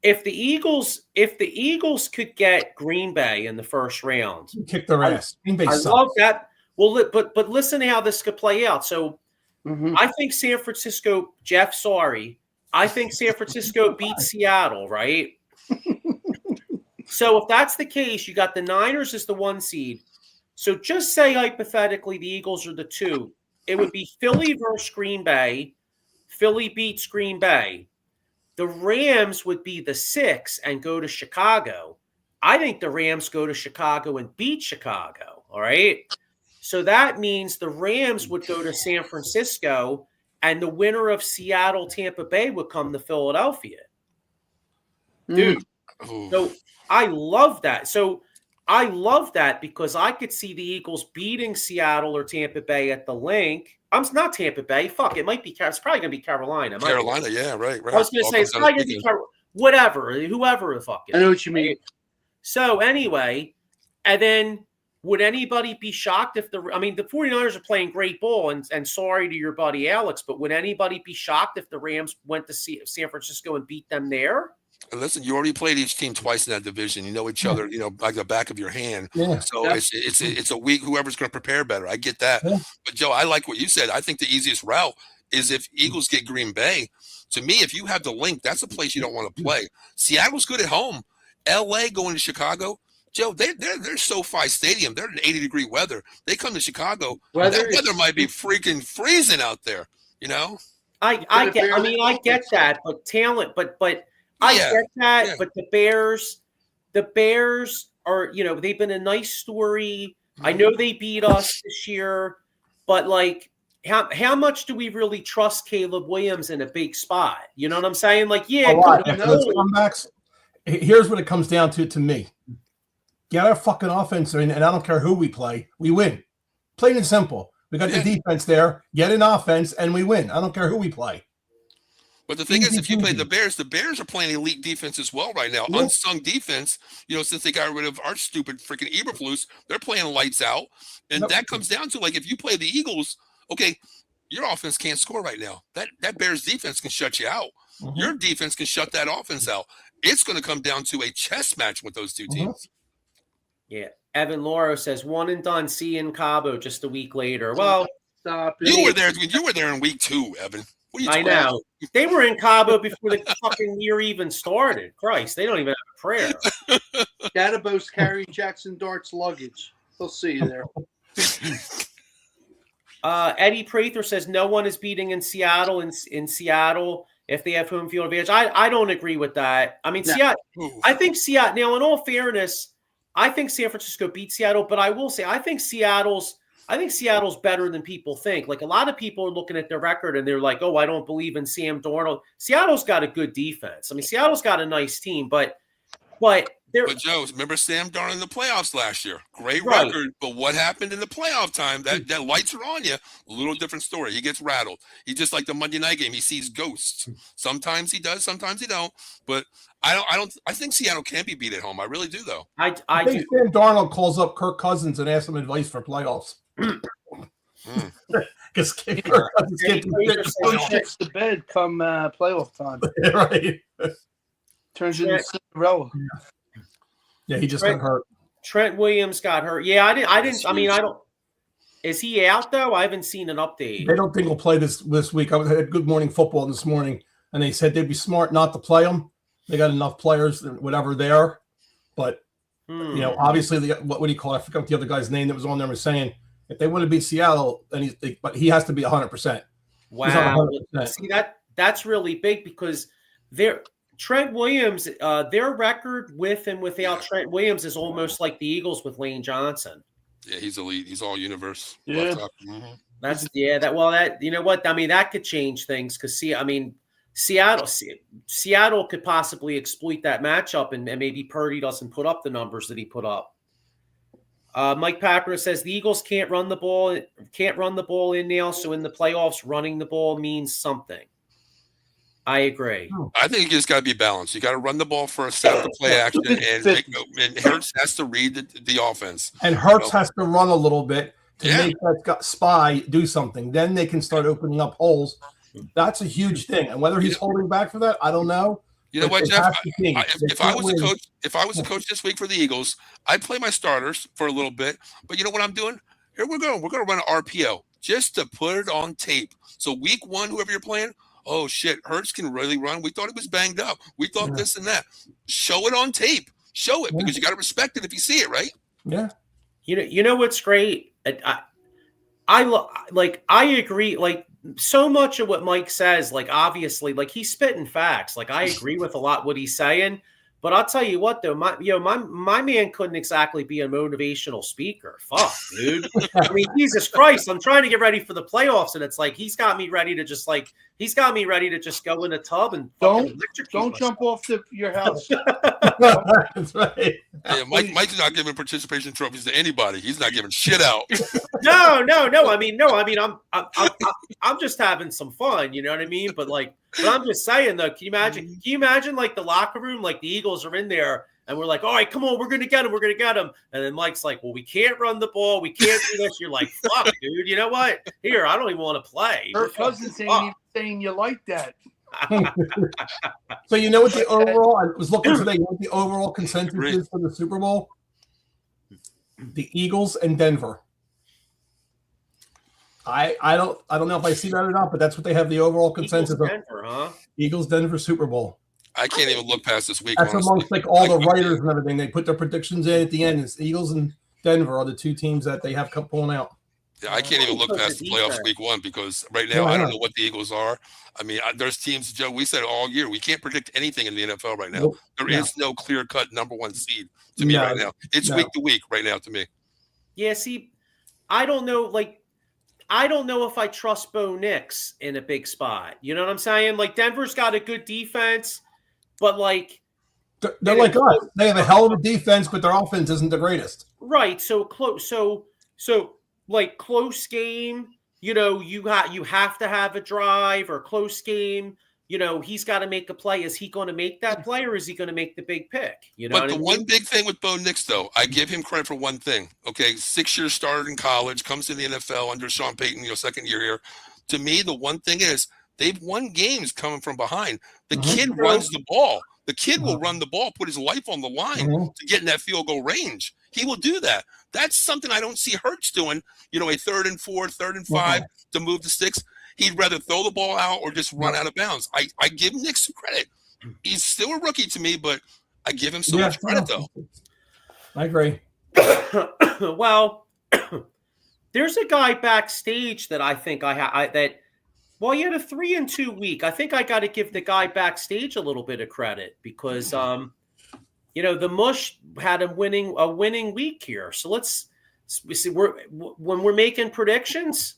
Speaker 3: if the Eagles could get Green Bay in the first round,
Speaker 5: kick their ass. Green Bay sucks.
Speaker 3: Love that. Well, but listen to how this could play out. So I think San Francisco, Jeff, I think San Francisco beats Seattle, right? So if that's the case, you got the Niners as the 1 seed. So just say hypothetically the Eagles are the 2. It would be Philly versus Green Bay. Philly beats Green Bay. The Rams would be the 6 and go to Chicago. I think the Rams go to Chicago and beat Chicago. All right. So that means the Rams would go to San Francisco, and the winner of Seattle, Tampa Bay would come to Philadelphia. Dude. So I love that. So I love that because I could see the Eagles beating Seattle or Tampa Bay at the link. I'm not Tampa Bay. Fuck, it might be. It's probably going to be Carolina.
Speaker 4: Carolina, yeah, right.
Speaker 3: I was going to say it's probably going to be whatever, whoever the fuck.
Speaker 1: I know what you mean.
Speaker 3: So anyway, and then would anybody be shocked if the 49ers are playing great ball, and sorry to your buddy Alex, but would anybody be shocked if the Rams went to San Francisco and beat them there?
Speaker 4: Listen, you already played each team twice in that division. You know each other, like the back of your hand.
Speaker 5: Yeah.
Speaker 4: So it's a week. Whoever's going to prepare better. I get that. Yeah. But Joe, I like what you said. I think the easiest route is if Eagles get Green Bay. To me, if you have the link, that's a place you don't want to play. Seattle's good at home. LA going to Chicago. Joe, they're SoFi Stadium. They're in 80-degree weather. They come to Chicago. That weather might be freaking freezing out there.
Speaker 3: I get that, but talent, but. I get that, but the Bears are, they've been a nice story. I know they beat us this year, but how much do we really trust Caleb Williams in a big spot? You know what I'm saying?
Speaker 5: Comebacks. Here's what it comes down to me. Get our fucking offense in, and I don't care who we play, we win. Plain and simple. We got the defense there, get an offense, and we win. I don't care who we play.
Speaker 4: But the thing is, if you play the Bears are playing elite defense as well right now. Yeah. Unsung defense, since they got rid of our stupid freaking Eberflus, they're playing lights out. And that comes down to, if you play the Eagles, okay, your offense can't score right now. That Bears defense can shut you out. Mm-hmm. Your defense can shut that offense out. It's going to come down to a chess match with those two teams.
Speaker 3: Yeah. Evan Lauro says one and done. See you in Cabo just a week later. Well,
Speaker 1: Stop it.
Speaker 4: You were there. You were there in week 2, Evan. What are you
Speaker 3: I
Speaker 4: talking
Speaker 3: know. They were in Cabo before the fucking year even started. Christ, they don't even have a prayer.
Speaker 1: Gadabo's carrying Jackson Dart's luggage. They'll see you there.
Speaker 3: Eddie Prather says no one is beating in Seattle. In Seattle, if they have home field advantage, I don't agree with that. I mean,
Speaker 1: No.
Speaker 3: Seattle. I think Seattle. Now, in all fairness, I think San Francisco beat Seattle, but I will say I think Seattle's better than people think. Like a lot of people are looking at their record and they're like, "Oh, I don't believe in Sam Darnold." Seattle's got a good defense. I mean, Seattle's got a nice team, but they're.
Speaker 4: But Joe, remember Sam Darnold in the playoffs last year? Great
Speaker 3: Right.
Speaker 4: record, but what happened in the playoff time? That lights are on you. A little different story. He gets rattled. He just like the Monday night game. He sees ghosts. Sometimes he does. Sometimes he don't. But I think Seattle can be beat at home. I really do, though.
Speaker 3: I
Speaker 5: think
Speaker 3: do.
Speaker 5: Sam Darnold calls up Kirk Cousins and asks him advice for playoffs. Because Kirk Cousins can't do shit for
Speaker 1: He
Speaker 5: playoffs.
Speaker 1: shits the bed come playoff time.
Speaker 5: Right.
Speaker 1: Turns into Cinderella.
Speaker 5: Yeah, he just got hurt.
Speaker 3: Trent Williams got hurt. Yeah, I didn't. I mean, I don't. Is he out though? I haven't seen an update.
Speaker 5: They don't think he'll play this week. I was at Good Morning Football this morning, and they said they'd be smart not to play him. They got enough players, whatever there. But you know, obviously, what do you call it? I forgot what the other guy's name that was on there was saying. If they want to beat Seattle, then but he has to be 100%.
Speaker 3: Wow. See, that's really big because Trent Williams, their record with and without Trent Williams is almost like the Eagles with Lane Johnson.
Speaker 4: Yeah, he's elite. He's all universe.
Speaker 1: Yeah.
Speaker 3: That's you know what? I mean, that could change things because Seattle could possibly exploit that matchup and maybe Purdy doesn't put up the numbers that he put up. Mike Packer says the Eagles can't run the ball in now, so in the playoffs, running the ball means something. I agree.
Speaker 4: I think you just got to be balanced. You got to run the ball first, set up the play action, and Hurts has to read the offense.
Speaker 5: And Hurts has to run a little bit to make that spy do something. Then they can start opening up holes. That's a huge thing. And whether he's holding back for that, I don't know.
Speaker 4: You know what, Jeff? If I was a coach this week for the Eagles, I'd play my starters for a little bit. But you know what I'm doing? Here we go. We're going to run an RPO just to put it on tape. So week 1, whoever you're playing, oh shit, Hurts can really run. We thought he was banged up. We thought this and that. Show it on tape. Show it because you got to respect it if you see it, right?
Speaker 5: Yeah.
Speaker 3: You know what's great? I agree. Like so much of what Mike says, like obviously, like he's spitting facts. Like I agree with a lot what he's saying. But I'll tell you what, though, my man couldn't exactly be a motivational speaker. Fuck, dude. I mean, Jesus Christ, I'm trying to get ready for the playoffs, and it's like he's got me ready to just go in a tub and
Speaker 1: don't jump off your house.
Speaker 5: That's right.
Speaker 4: Yeah, Mike's not giving participation trophies to anybody. He's not giving shit out.
Speaker 3: No. I mean, I'm just having some fun. You know what I mean? But I'm just saying though. Can you imagine like the locker room, like the Eagles are in there, and we're like, all right, come on, we're gonna get him. And then Mike's like, well, we can't run the ball, we can't do this. You're like, fuck, dude. You know what? Here, I don't even want to play.
Speaker 1: Her cousin's ain't even saying you like that.
Speaker 5: So you know what the overall? I was looking today. You know what the overall consensus is for the Super Bowl? The Eagles and Denver. I don't know if I see that or not, but that's what they have the overall consensus
Speaker 3: Eagles, Denver, huh?
Speaker 5: Eagles Denver Super Bowl.
Speaker 4: I can't even look past this week.
Speaker 5: That's
Speaker 4: honestly.
Speaker 5: amongst like all the writers and everything. They put their predictions in at the end. It's Eagles and Denver are the two teams that they have pulling out.
Speaker 4: Yeah, I can't even look past the playoffs week 1 because right now I don't know what the Eagles are. I mean, there's teams, Joe, we said all year, we can't predict anything in the NFL right now. Nope. There is no clear-cut number 1 seed to me right now. It's week to week right now to me.
Speaker 3: Yeah, see, I don't know if I trust Bo Nix in a big spot. You know what I'm saying? Like Denver's got a good defense, but like
Speaker 5: they're like us. They have a hell of a defense, but their offense isn't the greatest.
Speaker 3: Right. So close. So like close game. You know, you have to have a drive or close game. You know, he's got to make a play. Is he going to make that play or is he going to make the big pick? You know,
Speaker 4: but one big thing with Bo Nix, though, I give him credit for one thing. Okay, 6 years started in college, comes to the NFL under Sean Payton, second year here. To me, the one thing is they've won games coming from behind. The kid runs the ball. The kid will run the ball, put his life on the line to get in that field goal range. he will do that. That's something I don't see Hurts doing. A 3rd and 4, 3rd and 5 to move the sticks. He'd rather throw the ball out or just run out of bounds. I give Nick some credit. He's still a rookie to me, but I give him so much credit, though.
Speaker 5: I agree.
Speaker 3: Well, there's a guy backstage that I think he had a 3-2 week. I think I got to give the guy backstage a little bit of credit because, the Mush had a winning week here. So let's see. When we're making predictions,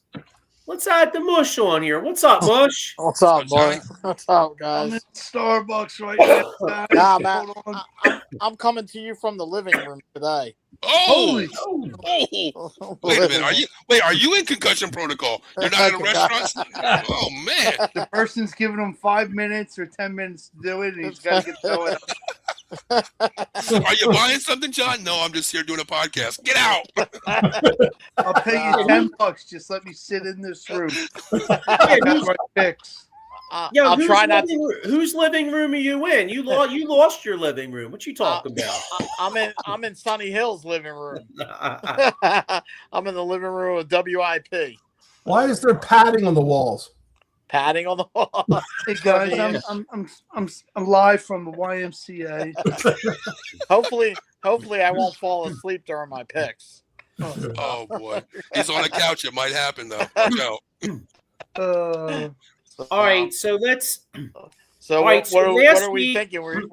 Speaker 3: let's add the Mush on here. What's up, Mush?
Speaker 6: What's up, boy? What's up,
Speaker 1: I'm
Speaker 6: guys?
Speaker 1: in Starbucks right now. Guys.
Speaker 6: Nah, man,
Speaker 1: Hold on.
Speaker 6: I'm coming to you from the living room today.
Speaker 1: Holy!
Speaker 4: Wait a minute. Are you in concussion protocol? You're not in a restaurant? Oh man.
Speaker 1: The person's giving him 5 minutes or 10 minutes to do it, and he's got to get going.
Speaker 4: Are you buying something, John? No, I'm just here doing a podcast. Get out.
Speaker 1: I'll pay you $10. Just let me sit in this room. I got my picks.
Speaker 6: I'll try not to.
Speaker 3: Whose living room are you in? You lost your living room. What you talking about?
Speaker 6: I'm in Sunny Hill's living room. I'm in the living room of WIP.
Speaker 5: Why is there padding on the walls?
Speaker 6: Padding on the wall.
Speaker 1: Hey guys, I'm live from the YMCA.
Speaker 6: Hopefully I won't fall asleep during my picks.
Speaker 4: Oh boy, he's on the couch. It might happen though. Watch out.
Speaker 3: All right, so let's.
Speaker 6: So
Speaker 3: right,
Speaker 6: what are we
Speaker 3: week,
Speaker 6: thinking?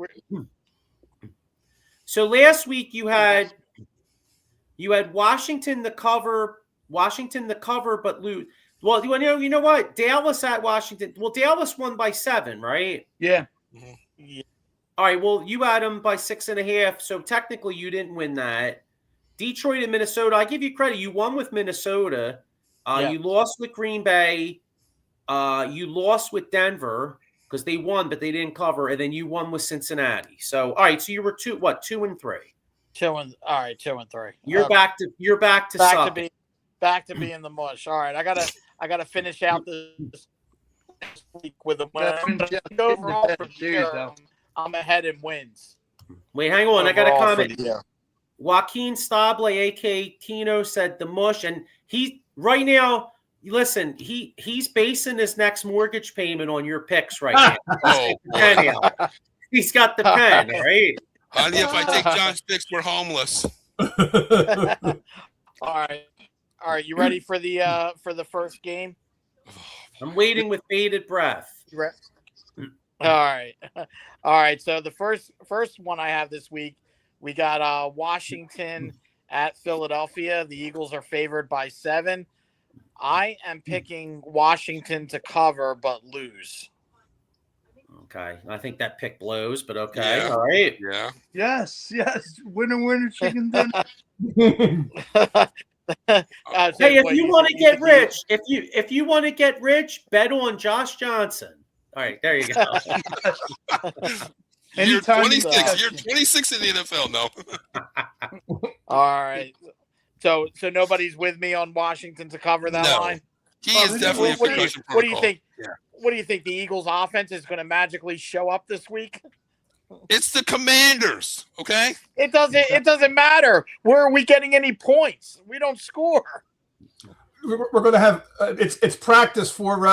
Speaker 3: So last week you had Washington the cover, but lose. Well, you know what? Dallas at Washington. Well, Dallas won by 7, right?
Speaker 1: Yeah.
Speaker 6: Yeah.
Speaker 3: All right. Well, you had them by 6.5, so technically you didn't win that. Detroit and Minnesota. I give you credit. You won with Minnesota. You lost with Green Bay. You lost with Denver because they won, but they didn't cover, and then you won with Cincinnati. So, all right. So you were 2 and 3.
Speaker 6: 2 and 3.
Speaker 3: You're back to
Speaker 6: back to being the mush. All right, I gotta finish out this week with a win. Overall, for the year, I'm ahead in wins.
Speaker 3: Wait, hang on. I got a comment.
Speaker 6: Yeah.
Speaker 3: Joaquin Stable, a.k.a. Tino, said the mush, and he right now. Listen, he's basing his next mortgage payment on your picks right now. He's got the pen, all right?
Speaker 4: Honey, if I take John's picks, we're homeless.
Speaker 6: All right, you ready for the first game?
Speaker 3: I'm waiting with bated breath.
Speaker 6: All right. So the first one I have this week, we got Washington at Philadelphia. The Eagles are favored by 7. I am picking Washington to cover but lose.
Speaker 3: Okay, I think that pick blows, but okay,
Speaker 4: Yeah.
Speaker 3: All right.
Speaker 4: Yeah.
Speaker 1: Yes. Winner, chicken dinner.
Speaker 3: Hey, if you want to get rich, if you want to get rich, bet on Josh Johnson. All right, there you go.
Speaker 4: You're 26. You're 26 in the NFL now.
Speaker 6: All right. So nobody's with me on Washington to cover that line.
Speaker 4: He is definitely a concussion protocol.
Speaker 6: What do you think? Yeah. What do you think? The Eagles' offense is going to magically show up this week?
Speaker 4: It's the Commanders, okay?
Speaker 6: It doesn't matter. Where are we getting any points? We don't score.
Speaker 5: We're going to have it's practice for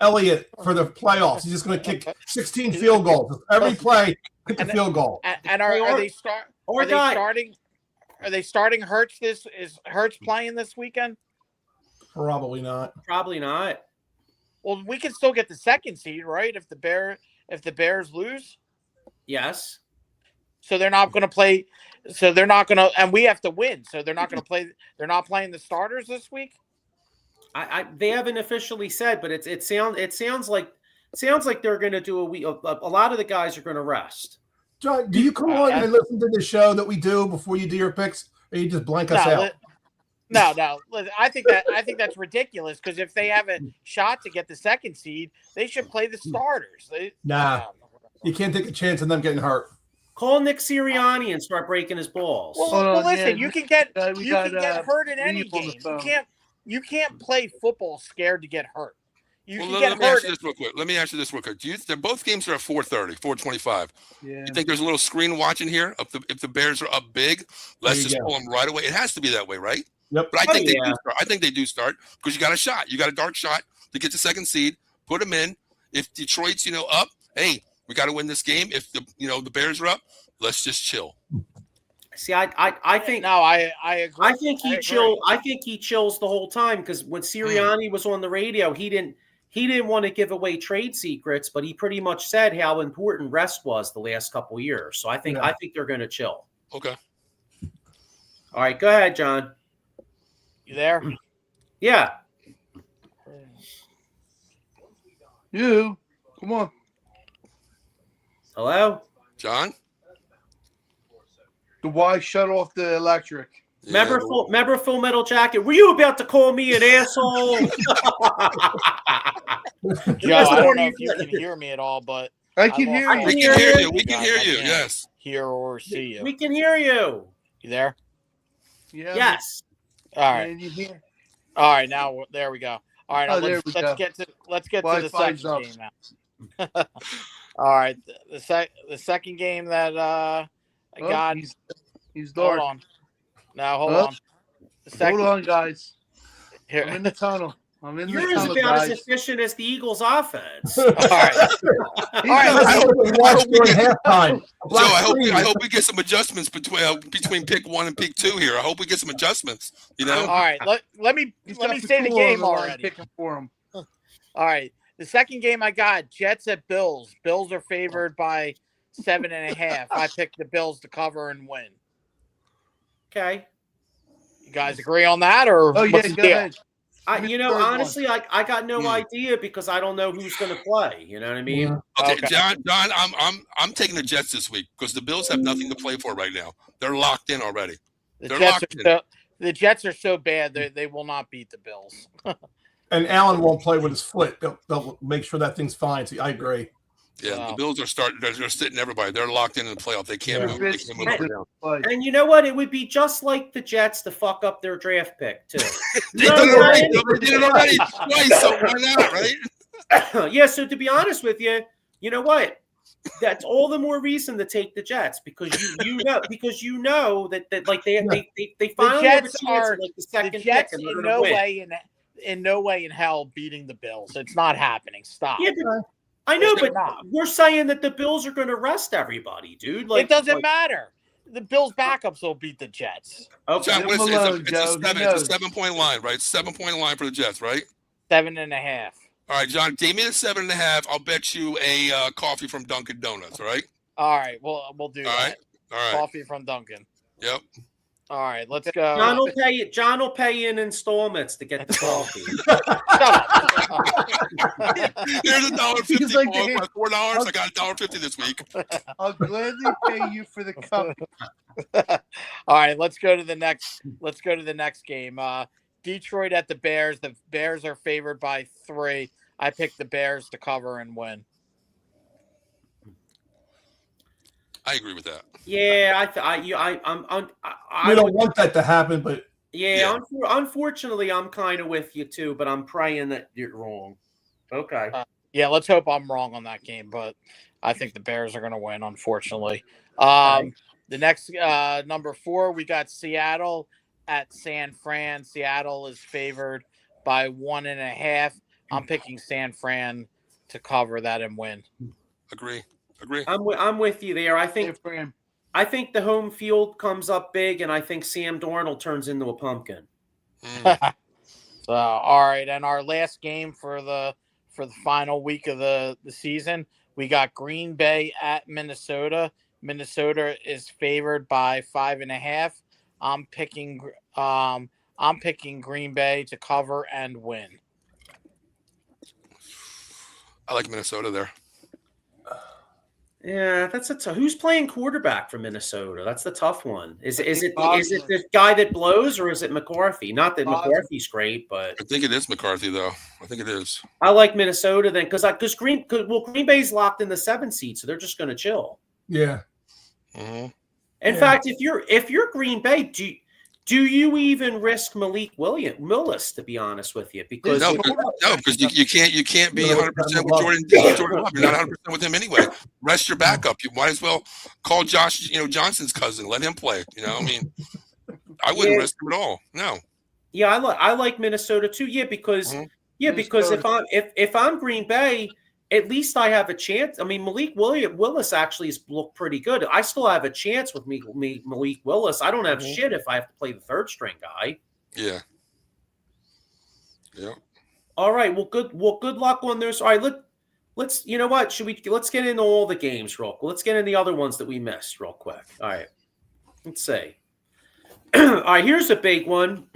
Speaker 5: Elliott for the playoffs. He's just going to kick 16 field goals every play. Kick a field goal.
Speaker 6: And are they starting Hurts? Is Hurts playing this weekend?
Speaker 5: Probably not.
Speaker 3: Probably not.
Speaker 6: Well, we can still get the 2nd seed, right? If the Bears lose.
Speaker 3: Yes.
Speaker 6: So they're not going to play. So they're not going to, and we have to win. So they're not going to play. They're not playing the starters this week.
Speaker 3: They haven't officially said, but it sounds like they're going to do a week. A lot of the guys are going to rest.
Speaker 5: John, do you come on and listen to the show that we do before you do your picks, or you just blank us out?
Speaker 6: No. I think that's ridiculous because if they have a shot to get the 2nd seed, they should play the starters.
Speaker 5: You can't take a chance on them getting hurt.
Speaker 3: Call Nick Sirianni and start breaking his balls.
Speaker 6: Well, listen, you can get hurt in any game. You can't play football scared to get hurt. You
Speaker 4: Well,
Speaker 6: can
Speaker 4: let
Speaker 6: get
Speaker 4: me ask
Speaker 6: hurt.
Speaker 4: you this real quick. Both games are at 4:30, 4:25.
Speaker 1: Yeah.
Speaker 4: You think there's a little screen watching here? If the Bears are up big, let's just pull them right away. It has to be that way, right?
Speaker 5: Yep.
Speaker 4: But I think they do start. I think they do start because you got a shot. You got a dark shot to get the second seed. Put them in. If Detroit's up, hey, we got to win this game. If the Bears are up, let's just chill.
Speaker 3: See, I think
Speaker 6: No, I agree.
Speaker 3: I think he chills the whole time because when Sirianni was on the radio, he didn't want to give away trade secrets, but he pretty much said how important rest was the last couple of years. So I think they're going to chill.
Speaker 4: Okay.
Speaker 3: All right, go ahead, John.
Speaker 6: You there?
Speaker 3: Yeah.
Speaker 1: You, come on.
Speaker 3: Hello?
Speaker 4: John?
Speaker 1: The Y shut off the electric.
Speaker 3: Remember Full Metal Jacket? Were you about to call me an asshole?
Speaker 6: Joe, I don't know if you can hear me at all, but
Speaker 1: I can hear you.
Speaker 4: We can hear you. We can hear you. Yes.
Speaker 6: Hear or see you.
Speaker 3: We can hear you.
Speaker 6: You there?
Speaker 1: Yeah.
Speaker 3: Yes.
Speaker 6: All right.
Speaker 1: Man, you hear?
Speaker 6: All right. Now there we go. All right. Now
Speaker 1: there we go.
Speaker 6: get to the
Speaker 1: Wi-Fi's
Speaker 6: second
Speaker 1: up.
Speaker 6: game now. All right. The second game that I got.
Speaker 1: He's
Speaker 6: Hold
Speaker 1: dark.
Speaker 6: on. Now hold
Speaker 1: Oh.
Speaker 6: on. The second,
Speaker 1: Hold on, guys.
Speaker 6: Here.
Speaker 1: I'm in the tunnel.
Speaker 3: You're about as efficient as the Eagles' offense.
Speaker 6: All right.
Speaker 1: All
Speaker 5: I hope we watch during halftime.
Speaker 4: Joe, I hope we get some adjustments between pick 1 and pick 2 here. I hope we get some adjustments. All
Speaker 6: right. Let me say the game already.
Speaker 1: Picking for him.
Speaker 6: All right. The second game I got, Jets at Bills. Bills are favored by 7.5. I picked the Bills to cover and win.
Speaker 3: Okay.
Speaker 6: You guys agree on that, or
Speaker 1: Oh yeah,
Speaker 6: what's the
Speaker 1: go
Speaker 6: deal?
Speaker 1: ahead.
Speaker 3: Honestly, I got no idea because I don't know who's going to play. You know what I mean?
Speaker 5: Yeah.
Speaker 4: Okay, John, I'm taking the Jets this week because the Bills have nothing to play for right now. They're locked in already.
Speaker 6: The Jets are so bad they will not beat the Bills.
Speaker 5: And Allen won't play with his foot. They'll make sure that thing's fine. So I agree.
Speaker 4: Yeah, the Bills are starting. They're sitting everybody. They're locked in the playoff. They can't move. They can't move around.
Speaker 3: And you know what? It would be just like the Jets to fuck up their draft pick too.
Speaker 4: They did it already twice, so why not, right?
Speaker 3: Yeah. So to be honest with you, you know what? That's all the more reason to take the Jets because you know that like they finally have a chance at like the second
Speaker 6: the Jets
Speaker 3: pick and
Speaker 6: in no way in hell beating the Bills. It's not happening. Stop.
Speaker 3: Yeah, I know, but we're saying that the Bills are going to rest everybody, dude. Like,
Speaker 6: it doesn't matter. The Bills' backups will beat the Jets.
Speaker 3: Okay.
Speaker 4: John, it's a 7-point line, right? 7-point line for the Jets, right?
Speaker 6: 7.5.
Speaker 4: All right, John, give me the 7.5. I'll bet you a coffee from Dunkin' Donuts, all right?
Speaker 6: All right, we'll do that.
Speaker 4: All right.
Speaker 6: Coffee from Dunkin'.
Speaker 4: Yep.
Speaker 6: All right, let's go.
Speaker 3: John will pay in installments to get the coffee.
Speaker 4: Here's $1.50 like $4. I got $1.50 this week.
Speaker 1: I'll gladly pay you for the cup.
Speaker 6: All right, let's go to the next game. Detroit at the Bears. The Bears are favored by 3. I picked the Bears to cover and win.
Speaker 4: I agree with that.
Speaker 3: Yeah,
Speaker 5: We don't want that to happen, but
Speaker 3: unfortunately, I'm kind of with you too. But I'm praying that you're wrong. Okay.
Speaker 6: Yeah, let's hope I'm wrong on that game, but I think the Bears are going to win. Unfortunately, the next number 4, we got Seattle at San Fran. Seattle is favored by 1.5. I'm picking San Fran to cover that and win.
Speaker 4: Agree.
Speaker 3: I'm with you there. I think the home field comes up big, and I think Sam Darnold turns into a pumpkin.
Speaker 6: So, all right, and our last game for the final week of the season, we got Green Bay at Minnesota. Minnesota is favored by 5.5. I'm picking Green Bay to cover and win.
Speaker 4: I like Minnesota there.
Speaker 3: Yeah, who's playing quarterback for Minnesota? That's the tough one. Is it this guy that blows or is it McCarthy? Not that McCarthy's great, but
Speaker 4: I think it is McCarthy though. I think it is.
Speaker 3: I like Minnesota then because Green Bay's locked in the 7th seed, so they're just going to chill.
Speaker 5: yeah.
Speaker 4: Mm-hmm.
Speaker 3: In fact, if you're Green Bay, Do you even risk Malik Willis, to be honest with you? Because
Speaker 4: No, because you can't be 100% with Jordan Love. You're not 100% with him anyway. Rest your backup. You might as well call Josh, Johnson's cousin. Let him play. I mean, I wouldn't risk him at all. No.
Speaker 3: Yeah, I like Minnesota too. Yeah, because because if I'm Green Bay, at least I have a chance. I mean, Malik Willis actually has looked pretty good. I still have a chance with Malik Willis. I don't have shit if I have to play the third string guy.
Speaker 4: Yeah. Yeah.
Speaker 3: All right. Well, good luck on those. All right. Let's. You know what? Let's get into all the games real quick. Let's get into the other ones that we missed real quick. All right. Let's see. All right. Here's a big one.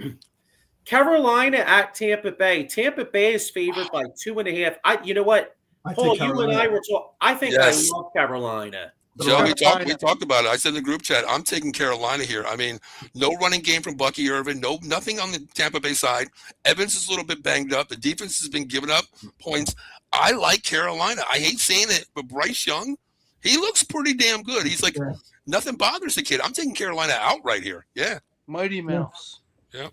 Speaker 3: Carolina at Tampa Bay. Tampa Bay is favored by 2.5. You know what? Paul, you and I were talking. I think I love Carolina.
Speaker 4: Joe, we talked about it. I said in the group chat, I'm taking Carolina here. I mean, no running game from Bucky Irvin. Nothing on the Tampa Bay side. Evans is a little bit banged up. The defense has been giving up points. I like Carolina. I hate saying it, but Bryce Young, he looks pretty damn good. He's like, nothing bothers the kid. I'm taking Carolina outright here. Yeah.
Speaker 1: Mighty Mouse.
Speaker 4: Yeah.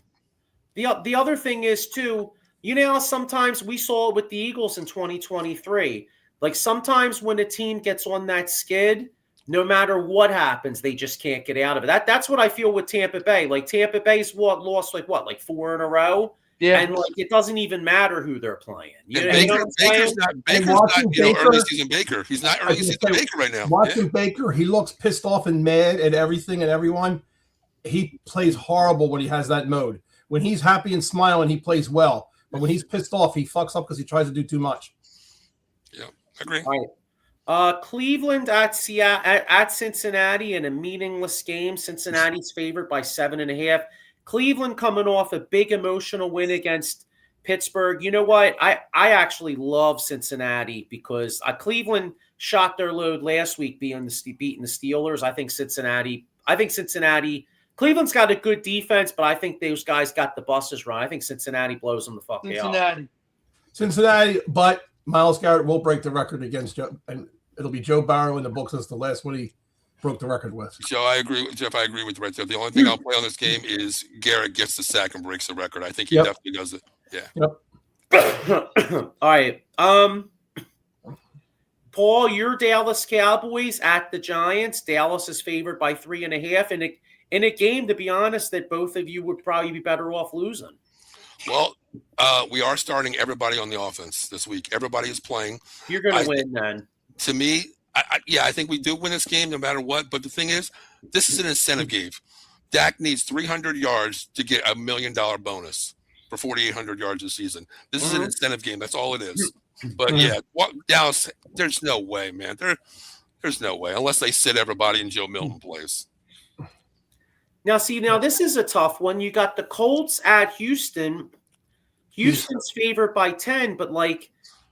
Speaker 3: The other thing is, too, sometimes we saw it with the Eagles in 2023. Like sometimes when a team gets on that skid, no matter what happens, they just can't get out of it. That's what I feel with Tampa Bay. Like Tampa Bay's lost like 4 in a row. Yeah. And like it doesn't even matter who they're playing.
Speaker 4: Baker's not early season Baker. He's not early season Baker right now.
Speaker 5: Watching Baker, he looks pissed off and mad at everything and everyone. He plays horrible when he has that mode. When he's happy and smiling, he plays well. But when he's pissed off, he fucks up because he tries to do too much.
Speaker 4: Yeah, I agree.
Speaker 3: All right. Cleveland at Cincinnati in a meaningless game. Cincinnati's favored by 7.5. Cleveland coming off a big emotional win against Pittsburgh. You know what? I actually love Cincinnati because Cleveland shot their load last week beating the Steelers. I think Cincinnati. Cleveland's got a good defense, but I think those guys got the buses run. I think Cincinnati blows them the fuck out.
Speaker 5: Cincinnati, but Myles Garrett will break the record against Joe, and it'll be Joe Barrow in the books as the last one he broke the record with.
Speaker 4: Joe, I agree with Jeff. I agree with right there. The only thing I'll play on this game is Garrett gets the sack and breaks the record. I think he definitely does it. Yeah.
Speaker 3: Yep. All right. Paul, your Dallas Cowboys at the Giants. Dallas is favored by 3.5, in a game, to be honest, that both of you would probably be better off losing.
Speaker 4: Well, we are starting everybody on the offense this week. Everybody is playing.
Speaker 3: You're going to win then.
Speaker 4: To me, I think we do win this game no matter what. But the thing is, this is an incentive game. Dak needs 300 yards to get $1 million bonus for 4,800 yards this season. This is an incentive game. That's all it is. But Dallas, there's no way, man. There's no way unless they sit everybody and Joe Milton plays.
Speaker 3: Now, this is a tough one. You got the Colts at Houston. Houston's favored by 10, but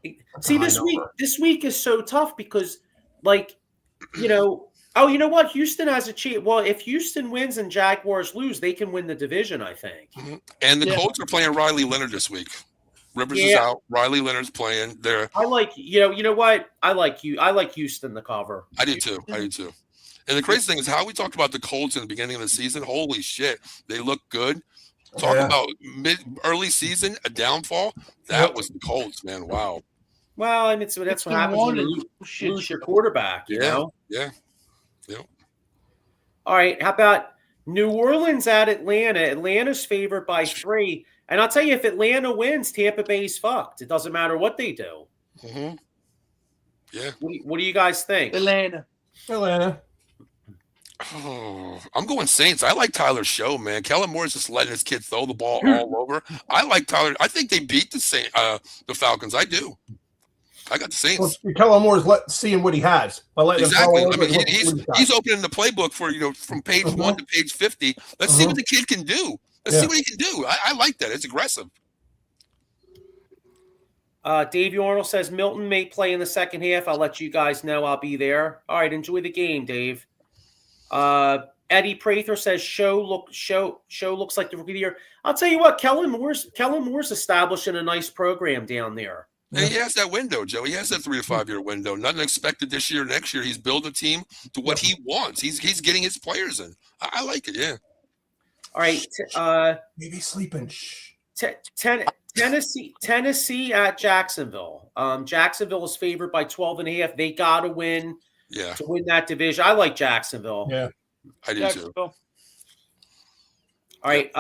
Speaker 3: this week is so tough because, you know what? Houston has a chance. Well, if Houston wins and Jaguars lose, they can win the division, I think.
Speaker 4: Mm-hmm. And the Colts are playing Riley Leonard this week. Rivers is out. Riley Leonard's playing.
Speaker 3: I like, you know what? I like Houston the cover.
Speaker 4: I do too. And the crazy thing is how we talked about the Colts in the beginning of the season. Holy shit, they look good. Talking about early season, a downfall. That was the Colts, man. Wow.
Speaker 3: Well, I mean, so that's what happens when you lose your quarterback, you know?
Speaker 4: Yeah.
Speaker 3: All right, how about New Orleans at Atlanta? Atlanta's favored by 3. And I'll tell you, if Atlanta wins, Tampa Bay's fucked. It doesn't matter what they do.
Speaker 4: Mm-hmm. Yeah.
Speaker 3: What do you guys think?
Speaker 1: Atlanta.
Speaker 4: Oh, I'm going Saints. I like Tyler's show, man. Kellen Moore's just letting his kid throw the ball all over. I like Tyler. I think they beat the Falcons. I do. I got the Saints.
Speaker 5: Well, Kellen Moore's seeing what he has.
Speaker 4: Exactly. I mean, he's opening the playbook for from page 1 to page 50. Let's see what the kid can do. Let's see what he can do. I like that. It's aggressive.
Speaker 3: Dave Arnold says Milton may play in the second half. I'll let you guys know. I'll be there. All right, enjoy the game, Dave. Eddie Prather says show looks like the rookie of the year. I'll tell you what, Kellen Moore's establishing a nice program down there.
Speaker 4: And he has that window, Joe. He has that 3 to 5 year window. Nothing expected this year, next year. He's building a team to what he wants. He's getting his players in. I like it, yeah.
Speaker 3: All right.
Speaker 5: Maybe sleeping. Shh.
Speaker 3: Tennessee at Jacksonville. Jacksonville is favored by 12.5. They got to win to win that division. I like Jacksonville.
Speaker 5: Yeah,
Speaker 4: I do too.
Speaker 6: Jacksonville.
Speaker 3: All right.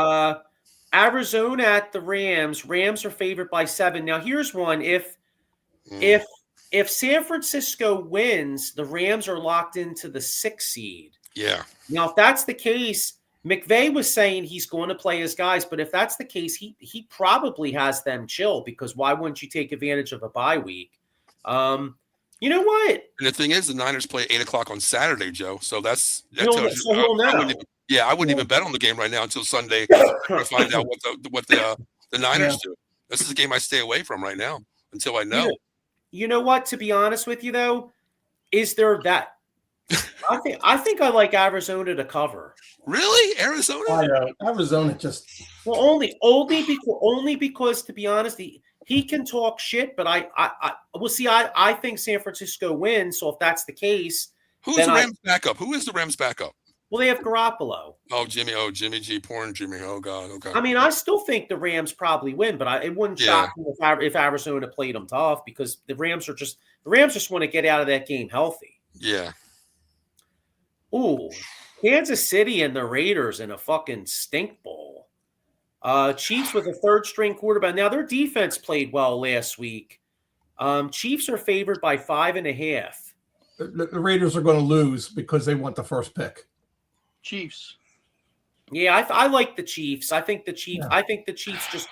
Speaker 3: Arizona at the Rams. Rams are favored by 7. Now here's one. If San Francisco wins, the Rams are locked into the 6th seed.
Speaker 4: Yeah.
Speaker 3: Now, if that's the case, McVay was saying he's going to play his guys, but if that's the case, he probably has them chill, because why wouldn't you take advantage of a bye week? You know what?
Speaker 4: And the thing is, the Niners play 8:00 on Saturday, Joe. So that
Speaker 3: He'll
Speaker 4: tells you.
Speaker 3: know.
Speaker 4: I wouldn't even bet on the game right now until Sunday to find out what the Niners do. This is a game I stay away from right now until I know.
Speaker 3: You know what? To be honest with you, though, is there that? I think I like Arizona to cover.
Speaker 4: Really, Arizona?
Speaker 5: I know. Arizona just.
Speaker 3: Well, only because to be honest, he can talk shit, but we'll see. I think San Francisco wins. So if that's the case,
Speaker 4: who's the Rams backup? Who is the Rams backup?
Speaker 3: Well, they have Garoppolo.
Speaker 4: Oh, Jimmy G, porn Jimmy. Oh God. Okay.
Speaker 3: I mean, I still think the Rams probably win, but it wouldn't shock me if Arizona played them tough, because the Rams just want to get out of that game healthy.
Speaker 4: Yeah.
Speaker 3: Ooh, Kansas City and the Raiders in a fucking stink bowl. Chiefs with a 3rd-string quarterback. Now, their defense played well last week. Chiefs are favored by 5.5.
Speaker 5: The Raiders are going to lose because they want the first pick.
Speaker 1: Chiefs.
Speaker 3: Yeah, I like the Chiefs. I think the Chiefs. Yeah. I think the Chiefs just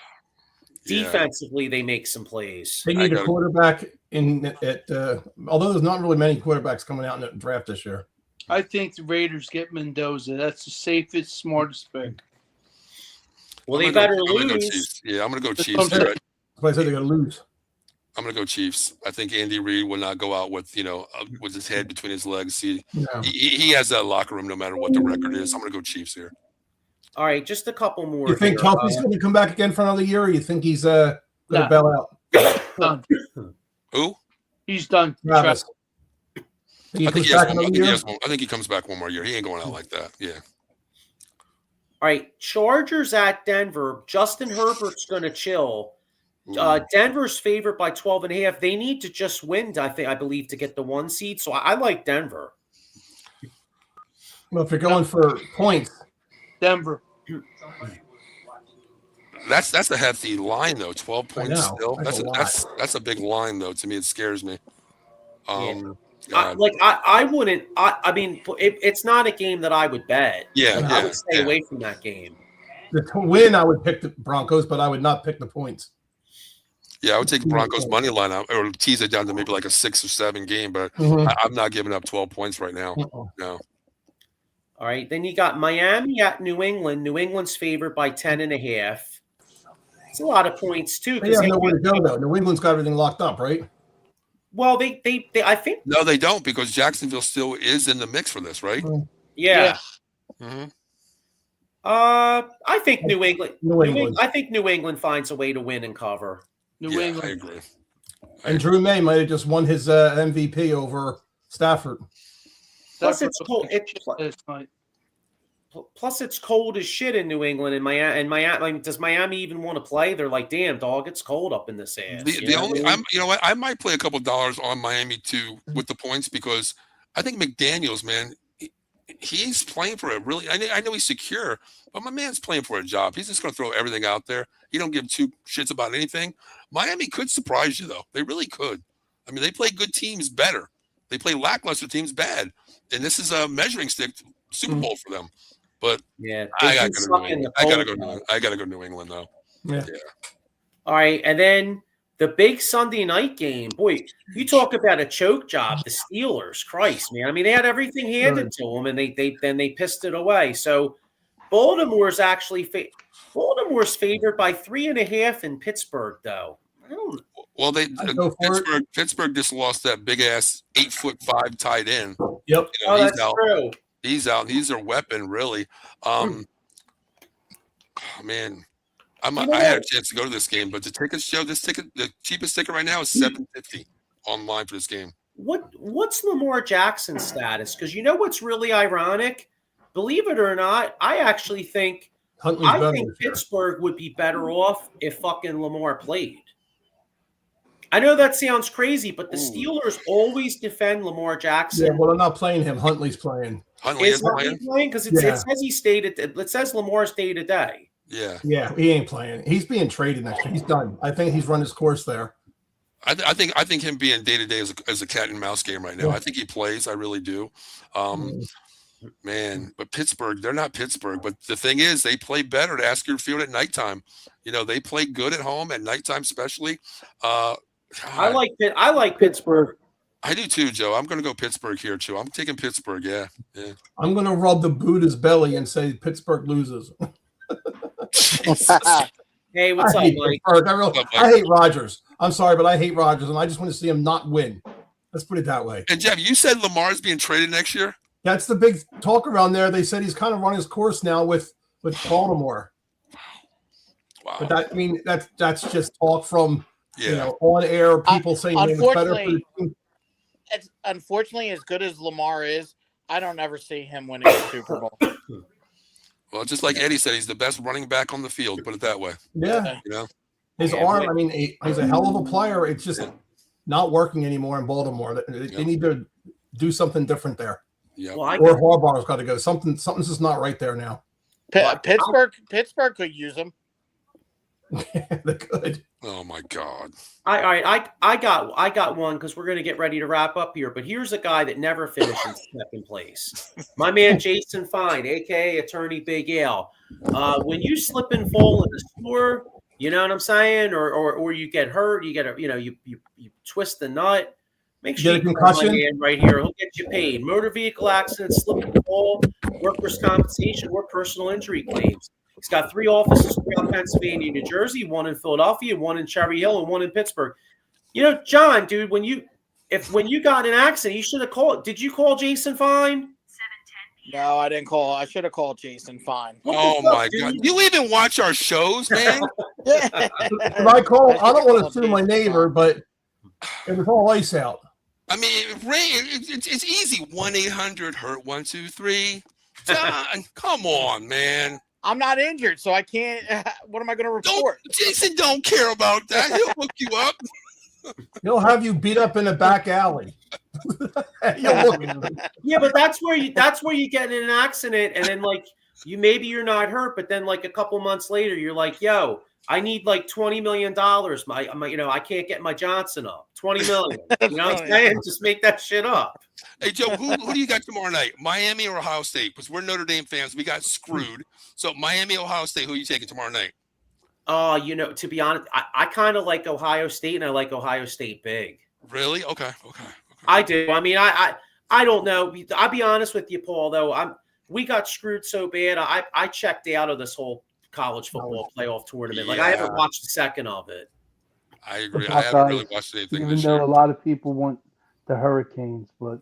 Speaker 3: defensively they make some plays.
Speaker 5: They need a quarterback although there's not really many quarterbacks coming out in the draft this year.
Speaker 1: I think the Raiders get Mendoza. That's the safest, smartest pick.
Speaker 3: Well, they better lose.
Speaker 4: I'm going to go Chiefs.
Speaker 5: I said they're going to lose.
Speaker 4: I'm going to go Chiefs. I think Andy Reid will not go out with his head between his legs. He has that locker room no matter what the record is. I'm going to go Chiefs here.
Speaker 3: All right, just a couple more.
Speaker 5: You think Kelsey's going to come back again for another year, or you think he's going to bail out?
Speaker 1: Done.
Speaker 4: Who?
Speaker 1: He's done.
Speaker 5: Travis.
Speaker 4: I think he comes back one more year. He ain't going out like that. Yeah.
Speaker 3: All right, Chargers at Denver. Justin Herbert's going to chill. Denver's favored by 12.5. They need to just win, I believe, to get the 1 seed. So I like Denver.
Speaker 5: Well, if you're going for points,
Speaker 1: Denver.
Speaker 4: That's a hefty line though. 12 points still.
Speaker 5: That's
Speaker 4: a big line though. To me, it scares me.
Speaker 3: I wouldn't. I mean, it's not a game that I would bet. I would stay away from that game.
Speaker 5: To win, I would pick the Broncos, but I would not pick the points.
Speaker 4: Yeah, I would take the Broncos money line out or tease it down to maybe like a 6 or 7 game, but I'm not giving up 12 points right now. No.
Speaker 3: All right, then you got Miami at New England. New England's favored by 10.5. It's a lot of points too.
Speaker 5: They have nowhere to go though. New England's got everything locked up, right?
Speaker 3: Well, they I think
Speaker 4: no, they don't, because Jacksonville still is in the mix for this, right?
Speaker 3: Yeah.
Speaker 4: Mm-hmm.
Speaker 3: I think New England. I think New England finds a way to win and cover.
Speaker 1: New England.
Speaker 4: I agree.
Speaker 5: And Drew May might have just won his MVP over Stafford.
Speaker 3: Plus, it's cold. Plus, it's cold as shit in New England. And Miami, does Miami even want to play? They're like, damn, dog, it's cold up in this ass.
Speaker 4: I might play a couple $2 on Miami too with the points, because I think McDaniels, man, he's playing for it. Really, I know he's secure, but my man's playing for a job. He's just going to throw everything out there. He don't give 2 shits about anything. Miami could surprise you, though. They really could. I mean, they play good teams better. They play lackluster teams bad. And this is a measuring stick Super Bowl for them. But I got to go New England, though.
Speaker 5: Yeah.
Speaker 3: All right, and then the big Sunday night game. Boy, you talk about a choke job. The Steelers, Christ, man. I mean, they had everything handed to them, and they pissed it away. So Baltimore's favored by 3.5 in Pittsburgh, though.
Speaker 4: Well, Pittsburgh just lost that big ass 8'5" tight end.
Speaker 5: Yep.
Speaker 3: That's true.
Speaker 4: He's out. He's their weapon, really. Man, I had a chance to go to this game, but the tickets show the cheapest ticket right now is $750 online for this game.
Speaker 3: What's Lamar Jackson's status? Because you know what's really ironic? Believe it or not, I actually think
Speaker 5: Huntley's
Speaker 3: I
Speaker 5: better
Speaker 3: think
Speaker 5: this year.
Speaker 3: Pittsburgh would be better off if fucking Lamar played. I know that sounds crazy, but the Steelers always defend Lamar Jackson.
Speaker 5: Yeah, well, they're not playing him. Huntley's playing.
Speaker 4: Huntley
Speaker 3: Is
Speaker 4: is
Speaker 3: Huntley
Speaker 4: playing.
Speaker 3: playing? Because it says he stayed at. It says Lamar stayed today.
Speaker 4: Yeah.
Speaker 5: Yeah, he ain't playing. He's being traded next year. He's done. I think he's run his course there.
Speaker 4: I think him being day to day is a cat and mouse game right now.
Speaker 5: Yeah.
Speaker 4: I think he plays. I really do. Man, but Pittsburgh, they're not Pittsburgh. But the thing is, they play better at Askew Field at nighttime. You know, they play good at home at nighttime, especially.
Speaker 3: I like Pittsburgh.
Speaker 4: I do too, Joe. I'm going to go Pittsburgh here too. I'm taking Pittsburgh. Yeah.
Speaker 5: I'm going to rub the Buddha's belly and say Pittsburgh loses.
Speaker 3: Hey, what's up, Mike?
Speaker 5: I hate Rodgers. I'm sorry, but I hate Rodgers, and I just want to see him not win. Let's put it that way.
Speaker 4: And Jeff, you said Lamar's being traded next year?
Speaker 5: That's the big talk around there. They said he's kind of run his course now with Baltimore.
Speaker 4: Wow.
Speaker 5: But that's just talk from on air people saying it's better for the team.
Speaker 6: Unfortunately, as good as Lamar is, I don't ever see him winning a Super Bowl.
Speaker 4: Well, just like Eddie said, he's the best running back on the field. Put it that way.
Speaker 5: Yeah.
Speaker 4: You know,
Speaker 5: his arm. I mean, he's a hell of a player. It's just not working anymore in Baltimore. They need to do something different there.
Speaker 4: Yeah.
Speaker 3: Well,
Speaker 5: or Harbaugh's got to go. Something's just not right there now.
Speaker 6: Pittsburgh could use him.
Speaker 5: They could.
Speaker 4: Oh my God.
Speaker 3: All right, I got one because we're gonna get ready to wrap up here. But here's a guy that never finished in second place. My man Jason Fine, aka Attorney Big Al. When you slip and fall in the store, you know what I'm saying, or you get hurt, you get you twist the nut. Make sure you call my man right here. He'll get you paid. Motor vehicle accident, slip and fall, workers' compensation, or personal injury claims. He's got 3 offices throughout Pennsylvania, New Jersey, 1 in Philadelphia, 1 in Cherry Hill, and 1 in Pittsburgh. You know, John, dude, when you got in an accident, you should have called. Did you call Jason Fine?
Speaker 6: No, I didn't call. I should have called Jason Fine.
Speaker 4: Oh my God! You even watch our shows, man?
Speaker 5: If I call, I don't want to sue my neighbor, but it was all ice out.
Speaker 4: I mean, it's easy. 1-800-HURT-123. John, come on, man.
Speaker 6: I'm not injured, so I can't. What am I going to report?
Speaker 4: Jason don't care about that. He'll hook you up.
Speaker 5: He'll have you beat up in a back alley.
Speaker 3: Yeah, but that's where you get in an accident, and then maybe you're not hurt, but then like a couple months later, you're like, yo, I need like $20 million. I can't get my Johnson up. 20 million. You know what I'm saying? Just make that shit up.
Speaker 4: Hey, Joe, who do you got tomorrow night? Miami or Ohio State? Because we're Notre Dame fans. We got screwed. So Miami, Ohio State, who are you taking tomorrow night?
Speaker 3: To be honest, I kind of like Ohio State, and I like Ohio State big.
Speaker 4: Really? Okay.
Speaker 3: I do. I mean, I don't know. I'll be honest with you, Paul, though. We got screwed so bad. I checked out of this whole college football playoff tournament. I haven't watched a second of it.
Speaker 4: I agree. I haven't really watched anything this year.
Speaker 7: Even though a lot of people want the Hurricanes, but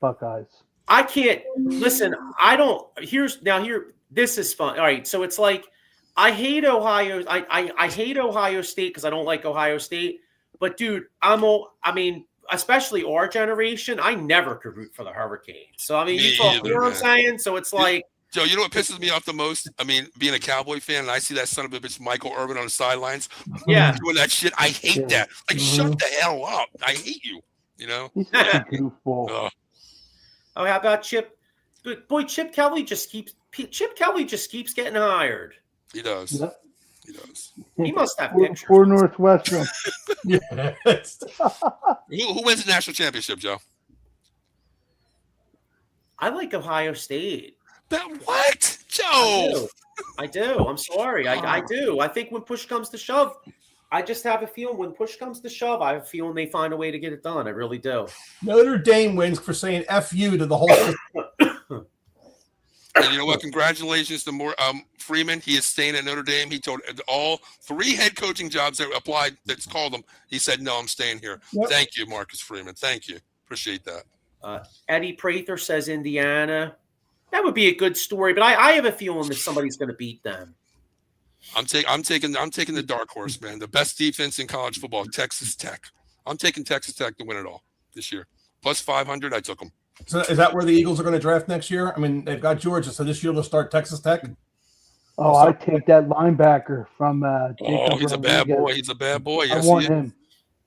Speaker 7: Buckeyes.
Speaker 3: I can't listen. I don't. This is fun. All right, so it's like I hate Ohio. I hate Ohio State because I don't like Ohio State. But dude, especially our generation, I never could root for the Hurricanes. So I mean, you know what I'm saying? So it's like.
Speaker 4: Joe, you know what pisses me off the most? I mean, being a Cowboy fan, and I see that son of a bitch Michael Irvin on the sidelines doing that shit. I hate that. Like, shut the hell up. I hate you. You know?
Speaker 7: He's such a goofball.
Speaker 3: Oh, how about Chip? Boy, Chip Kelly just keeps getting hired.
Speaker 4: He does.
Speaker 7: Yep.
Speaker 4: He does.
Speaker 3: He must have pictures.
Speaker 7: Poor Northwestern.
Speaker 5: Yes.
Speaker 4: Who wins the national championship, Joe?
Speaker 3: I like Ohio State.
Speaker 4: What? Joe?
Speaker 3: I do. I'm sorry. I do. I think when push comes to shove, I just have a feeling when push comes to shove, I have a feeling they find a way to get it done. I really do.
Speaker 5: Notre Dame wins for saying F you to the whole system.
Speaker 4: And you know what? Congratulations to Freeman. He is staying at Notre Dame. He told all 3 head coaching jobs that applied, that's called him. He said, no, I'm staying here. Yep. Thank you, Marcus Freeman. Thank you. Appreciate that.
Speaker 3: Eddie Prather says Indiana. That would be a good story, but I have a feeling that somebody's going to beat them.
Speaker 4: I'm taking the dark horse, man. The best defense in college football, Texas Tech. I'm taking Texas Tech to win it all this year. Plus 500, I took them.
Speaker 5: So is that where the Eagles are going to draft next year? I mean, they've got Georgia, so this year they'll start Texas Tech.
Speaker 7: Oh, I take that linebacker from Jacob
Speaker 4: Oh, he's a bad boy.
Speaker 7: Rodriguez.
Speaker 4: He's a bad boy.
Speaker 7: I
Speaker 4: Yes,
Speaker 7: want
Speaker 4: he is.
Speaker 7: him.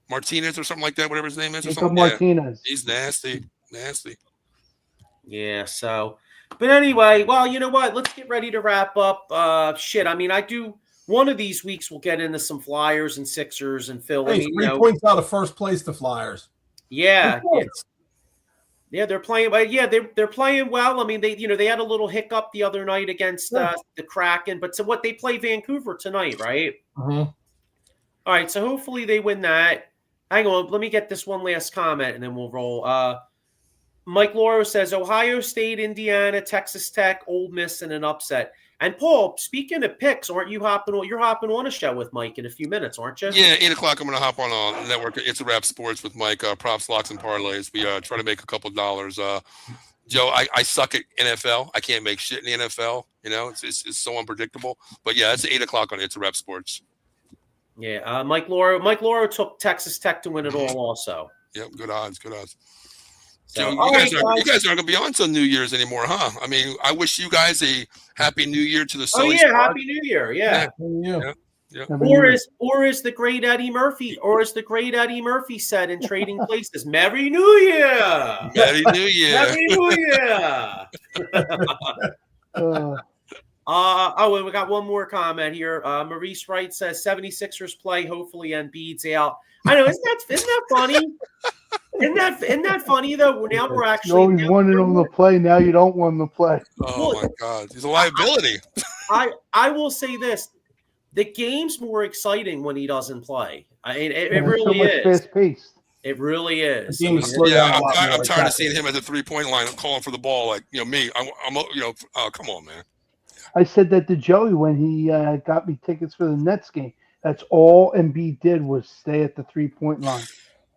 Speaker 4: Martinez or something like that, whatever his name is, or
Speaker 7: Jacob
Speaker 4: something. Yeah,
Speaker 7: Martinez.
Speaker 4: he's nasty. Nasty.
Speaker 3: Yeah, so but anyway, well, you know what? Let's get ready to wrap up. Shit. I mean, I do one of these weeks we'll get into some Flyers and Sixers and Philly.
Speaker 5: Hey, 3 points out of first place, the Flyers.
Speaker 3: Yeah,
Speaker 5: 3 points.
Speaker 3: yeah, they're playing. But yeah, they're playing well. I mean, they had a little hiccup the other night against the Kraken, but so what they play Vancouver tonight, right?
Speaker 5: Mhm.
Speaker 3: All right, so hopefully they win that. Hang on, let me get this one last comment and then we'll roll. Mike Lauro says Ohio State, Indiana, Texas Tech, Ole Miss, and an upset. And Paul, speaking of picks, aren't you hopping on? You're hopping on a show with Mike in a few minutes, aren't you?
Speaker 4: Yeah, 8:00. I'm gonna hop on a network. It's a Wrap Sports with Mike. Props, locks, and parlays. We try to make a couple dollars. Joe, I suck at NFL. I can't make shit in the NFL. You know, it's so unpredictable. But yeah, it's 8:00 on It's a Wrap Sports.
Speaker 3: Yeah, Mike Lauro took Texas Tech to win it all also.
Speaker 4: Yep, good odds.
Speaker 3: So,
Speaker 4: Joe,
Speaker 3: all right,
Speaker 4: you guys aren't gonna be on till New Year's anymore, huh? I mean, I wish you guys a happy New Year to the Sully Squad.
Speaker 3: Happy New Year, yeah.
Speaker 4: Yeah.
Speaker 3: Or as the great Eddie Murphy said in Trading Places, Merry New Year!
Speaker 4: Merry New Year!
Speaker 3: Merry New Year! And we got one more comment here. Maurice Wright says 76ers play, hopefully Embiid's out. I know, isn't that funny? Isn't that funny though? Now we're actually
Speaker 7: You always wanted him to play, now you don't want him to play.
Speaker 4: Oh my God, he's a liability.
Speaker 3: I will say this: the game's more exciting when he doesn't play. I mean, it really
Speaker 7: so much
Speaker 3: is.
Speaker 7: Fast-paced.
Speaker 3: It really is.
Speaker 5: The game is slow down a lot
Speaker 4: I'm
Speaker 5: more.
Speaker 4: tired of seeing him at the 3-point line. I'm calling for the ball, like me. I'm come on, man.
Speaker 7: I said that to Joey when he got me tickets for the Nets game. That's all Embiid did was stay at the 3-point line.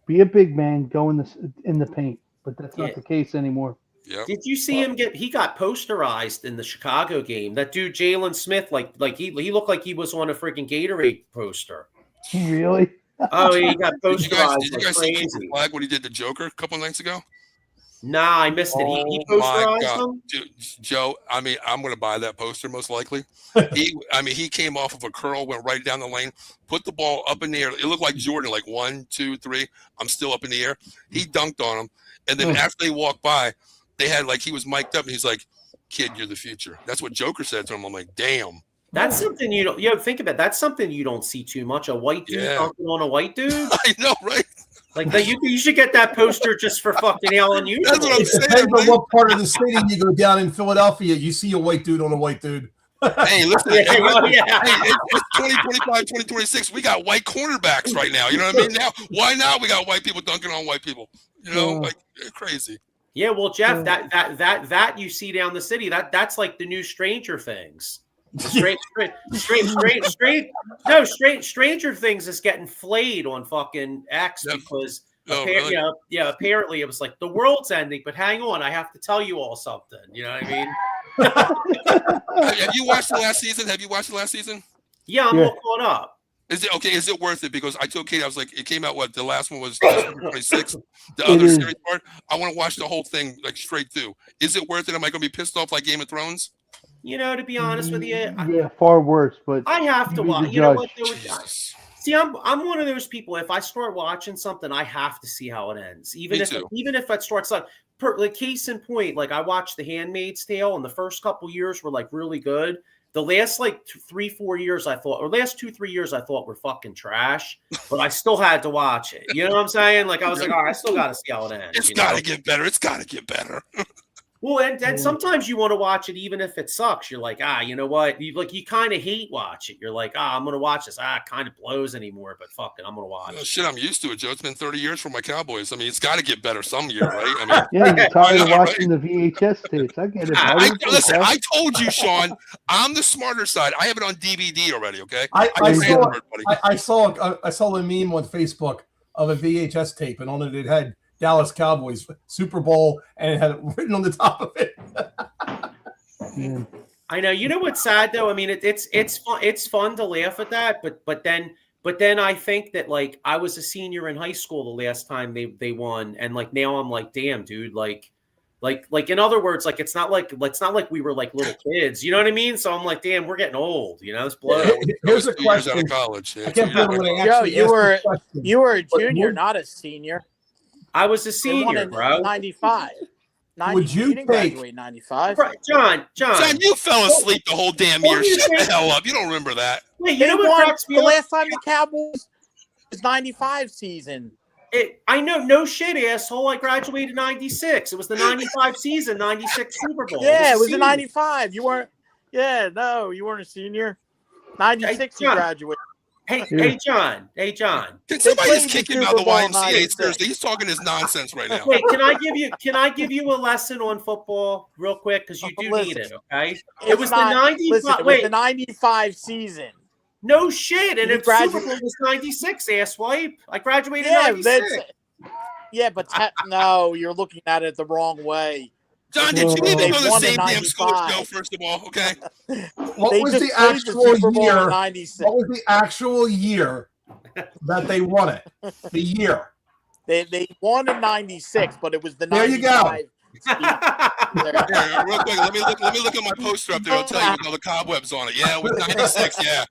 Speaker 7: Be a big man, go in the paint. But that's not the case anymore.
Speaker 4: Yep.
Speaker 3: Did you see him he got posterized in the Chicago game? That dude Jalen Smith, like he looked like he was on a freaking Gatorade poster.
Speaker 7: Really?
Speaker 3: Oh, he got posterized.
Speaker 4: Did you guys see Cooper Flag what he did to Joker a couple nights ago?
Speaker 3: Nah, I missed it. He posterized him?
Speaker 4: Dude, Joe, I mean, I'm going to buy that poster most likely. He came off of a curl, went right down the lane, put the ball up in the air. It looked like Jordan, like 1, 2, 3. I'm still up in the air. He dunked on him. And then after they walked by, they had he was mic'd up and he's like, kid, you're the future. That's what Joker said to him. I'm like, damn.
Speaker 3: That's something you don't think about. That's something you don't see too much. A white dude dunking on a white dude.
Speaker 4: I know, right?
Speaker 3: Like you should get that poster just for fucking hell unusual.
Speaker 4: That's what I'm saying.
Speaker 5: Depends on what part of the city you go down in Philadelphia, you see a white dude on a white dude.
Speaker 4: Hey, listen. It's 2025, 2026. We got white cornerbacks right now. You know what I mean? Now, why now we got white people dunking on white people? You know, crazy.
Speaker 3: Yeah, well, Jeff, that you see down the city, that's like the new Stranger Things. Stranger Things is getting flayed on fucking X because apparently it was like the world's ending. But hang on, I have to tell you all something. You know what I mean?
Speaker 4: Have you watched the last season?
Speaker 3: Yeah, I'm all caught up.
Speaker 4: Is it okay? Is it worth it? Because I told Kate, I was like, it came out the last one was 26. The other series part, I want to watch the whole thing straight through. Is it worth it? Am I going to be pissed off like Game of Thrones?
Speaker 3: You know, to be honest with you,
Speaker 7: far worse. But
Speaker 3: I have to watch. You know what? See, I'm one of those people. If I start watching something, I have to see how it ends, even if it starts like case in point. Like I watched The Handmaid's Tale, and the first couple years were really good. The last 3-4 years last 2-3 years I thought were fucking trash, but I still had to watch it. You know what I'm saying? Like I was like, all right, I still got to see how it ends.
Speaker 4: It's got to get better. It's got to get better.
Speaker 3: Well, and sometimes you want to watch it even if it sucks. You're like, you know what? You kind of hate watch it. You're like, I'm going to watch this. It kind of blows anymore, but fuck it, I'm going to watch it.
Speaker 4: Shit, I'm used to it, Joe. It's been 30 years for my Cowboys. I mean, it's got to get better some year, right? I mean,
Speaker 7: you're tired of watching the VHS tapes. I get it.
Speaker 4: Listen, I told you, Sean, I'm the smarter side. I have it on DVD already, okay?
Speaker 5: I saw a meme on Facebook of a VHS tape, and on it had Dallas Cowboys Super Bowl, and it had it written on the top of it.
Speaker 3: I know. You know what's sad though? I mean, it's fun. It's fun to laugh at that, but then I think that I was a senior in high school the last time they won, and now I'm like, damn, dude, Like in other words, like it's not like we were like little kids. You know what I mean? So I'm like, damn, we're getting old. You know, this blows.
Speaker 5: Here's a
Speaker 4: 2 years out
Speaker 5: question.
Speaker 4: of college. Yeah,
Speaker 5: I can't
Speaker 4: 2 years out
Speaker 5: believe
Speaker 4: of
Speaker 5: when I
Speaker 4: college.
Speaker 6: Joe,
Speaker 5: actually asked the question.
Speaker 6: you were a
Speaker 5: But
Speaker 6: junior,
Speaker 5: would-
Speaker 6: not a senior.
Speaker 3: I was a
Speaker 6: They won
Speaker 3: senior,
Speaker 6: in
Speaker 3: bro.
Speaker 6: 95.
Speaker 5: Would you
Speaker 6: didn't
Speaker 5: take-
Speaker 6: graduate in 95.
Speaker 3: Right, John.
Speaker 4: John, you fell asleep the whole damn
Speaker 3: What
Speaker 4: year.
Speaker 3: do you
Speaker 4: Shut the
Speaker 3: think?
Speaker 4: hell up. You don't remember that.
Speaker 3: Wait, you
Speaker 6: They
Speaker 3: know what
Speaker 6: won
Speaker 3: cracks me
Speaker 6: the
Speaker 3: up?
Speaker 6: last time the Cowboys was 95 season.
Speaker 3: I know, no shit, asshole. I graduated in 96. It was the 95 season, 96 Super Bowl.
Speaker 6: Yeah, it was
Speaker 3: a
Speaker 6: in 95. You weren't. Yeah, no, you weren't a senior. 96, you
Speaker 3: John.
Speaker 6: graduated.
Speaker 3: Hey, John. Hey, John.
Speaker 4: Can somebody
Speaker 6: played
Speaker 4: just
Speaker 6: the
Speaker 4: kick him out
Speaker 6: Super
Speaker 4: of the
Speaker 6: Bowl in
Speaker 4: YMCA?
Speaker 6: 96.
Speaker 4: Seriously, he's talking his nonsense right now.
Speaker 3: Wait, can I give you a lesson on football real quick? Because you do need it, okay? It was the 95.
Speaker 6: Listen, it was
Speaker 3: Wait,
Speaker 6: the 95 season.
Speaker 3: no shit. And
Speaker 6: You
Speaker 3: the Super
Speaker 6: graduated-
Speaker 3: Bowl was 96, asswipe. I graduated in
Speaker 6: Yeah,
Speaker 3: 96.
Speaker 6: but no, you're looking at it the wrong way.
Speaker 4: John, did you even
Speaker 6: They
Speaker 4: go to the
Speaker 6: won in
Speaker 4: same damn school as
Speaker 6: 95.
Speaker 4: Joe, first of all? Okay.
Speaker 5: What
Speaker 6: They
Speaker 5: was
Speaker 6: just
Speaker 5: the
Speaker 6: played the
Speaker 5: actual
Speaker 6: Super Bowl in
Speaker 5: year?
Speaker 6: 96.
Speaker 5: What was the actual year that they won it? The year.
Speaker 6: They won in 96, but it was the
Speaker 5: There you go.
Speaker 6: 95.
Speaker 4: Yeah, real quick, let me look at my poster up there. I'll tell you with all the cobwebs on it. Yeah, with 96. Yeah.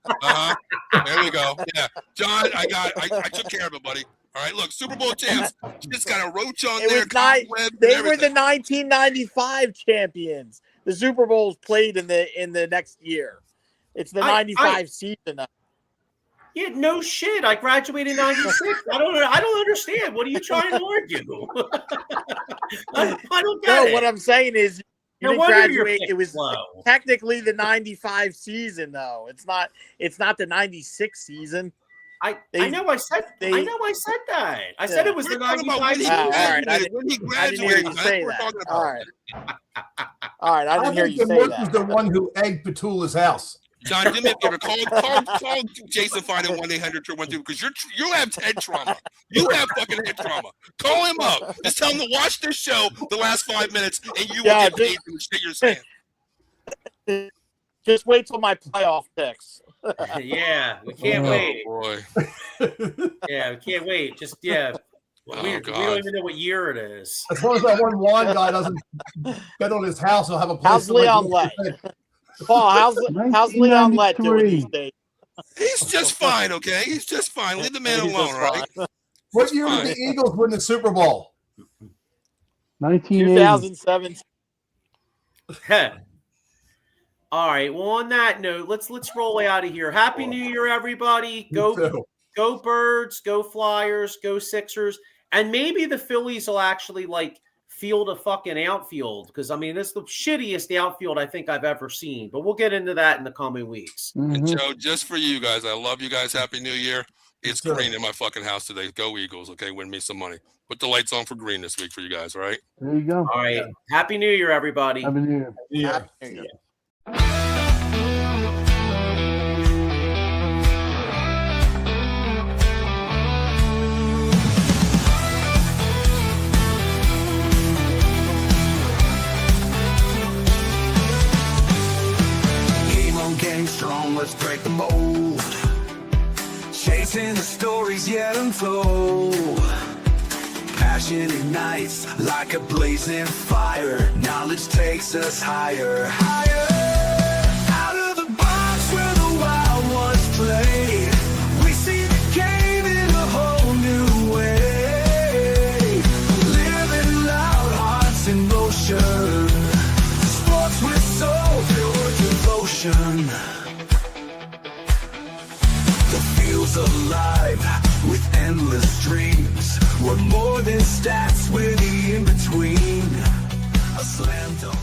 Speaker 4: There we go. Yeah. John, I took care of it, buddy. All right, look, Super Bowl champs. Just got a roach on
Speaker 6: It
Speaker 4: there.
Speaker 6: was not,
Speaker 4: cobwebs,
Speaker 6: they
Speaker 4: and
Speaker 6: were the
Speaker 4: everything.
Speaker 6: 1995 champions. The Super Bowl was played in the next year. It's the 95 season.
Speaker 3: Yeah, no shit. I graduated in 96. I don't understand. What are you trying to argue? I don't get
Speaker 6: No,
Speaker 3: it.
Speaker 6: what I'm saying is you
Speaker 3: No
Speaker 6: didn't
Speaker 3: wonder you're
Speaker 6: graduate. It was
Speaker 3: slow.
Speaker 6: technically the 95 season, though. It's not the 96 season.
Speaker 3: I
Speaker 6: They-
Speaker 3: know I said
Speaker 6: they-
Speaker 3: that. I said it was the
Speaker 4: We're talking about
Speaker 3: 95
Speaker 4: when he
Speaker 3: season.
Speaker 6: all right,
Speaker 4: graduated. When he
Speaker 6: I didn't
Speaker 4: graduated,
Speaker 6: hear you
Speaker 4: that's
Speaker 6: say
Speaker 4: what we're
Speaker 6: that.
Speaker 4: talking about.
Speaker 6: All right. All right, I didn't hear you
Speaker 5: think
Speaker 6: say
Speaker 5: DeMarcus
Speaker 6: that.
Speaker 5: was the one who egged Petula's house.
Speaker 4: John, do me a favor. Call Jason Fine at 1-800-212 because you have head trauma. You have fucking head trauma. Call him up. Just tell him to watch this show the last 5 minutes, and you will
Speaker 6: Yeah,
Speaker 4: get paid for the shit you're saying.
Speaker 6: Just wait till my playoff picks.
Speaker 3: Yeah, we can't
Speaker 4: Oh
Speaker 3: wait.
Speaker 4: boy.
Speaker 3: Yeah, we can't wait. Just we don't
Speaker 4: God.
Speaker 3: even know what year it is.
Speaker 5: As long as that one wine guy doesn't bet on his house, he'll have a place.
Speaker 6: How's
Speaker 5: to live.
Speaker 6: Leon Lett? Paul, how's Leon Lett doing these days?
Speaker 4: He's just fine, okay? He's just fine. Leave the man
Speaker 6: He's
Speaker 4: alone,
Speaker 6: just
Speaker 4: right?
Speaker 6: fine.
Speaker 5: What year did the Eagles win the Super Bowl?
Speaker 7: 1980.
Speaker 6: 2007.
Speaker 3: All right. Well, on that note, let's roll out of here. Happy New Year, everybody.
Speaker 5: Me too.
Speaker 3: Go Birds, go Flyers, go Sixers, and maybe the Phillies will actually like field a fucking outfield because I mean it's the shittiest outfield I think I've ever seen. But we'll get into that in the coming weeks.
Speaker 4: And
Speaker 7: Mhm.
Speaker 4: Joe, just for you guys, I love you guys. Happy New Year. It's
Speaker 5: Sure.
Speaker 4: green in my fucking house today. Go Eagles, okay? Win me some money. Put the lights on for green this week for you guys, all right?
Speaker 7: There you go.
Speaker 3: All right. Happy New Year, everybody.
Speaker 7: Happy New Year.
Speaker 5: Yeah.
Speaker 6: There you go.
Speaker 2: Game on game strong, let's break the mold. Chasing the stories yet unfold. Passion ignites like a blazing fire. Knowledge takes us higher, higher. Out of the box where the wild ones play. We see the game in a whole new way. Living loud, hearts in motion. Sports with soul, pure devotion. The field's alive with endless dreams. We're more than stats, we're the in-between. A slam dunk.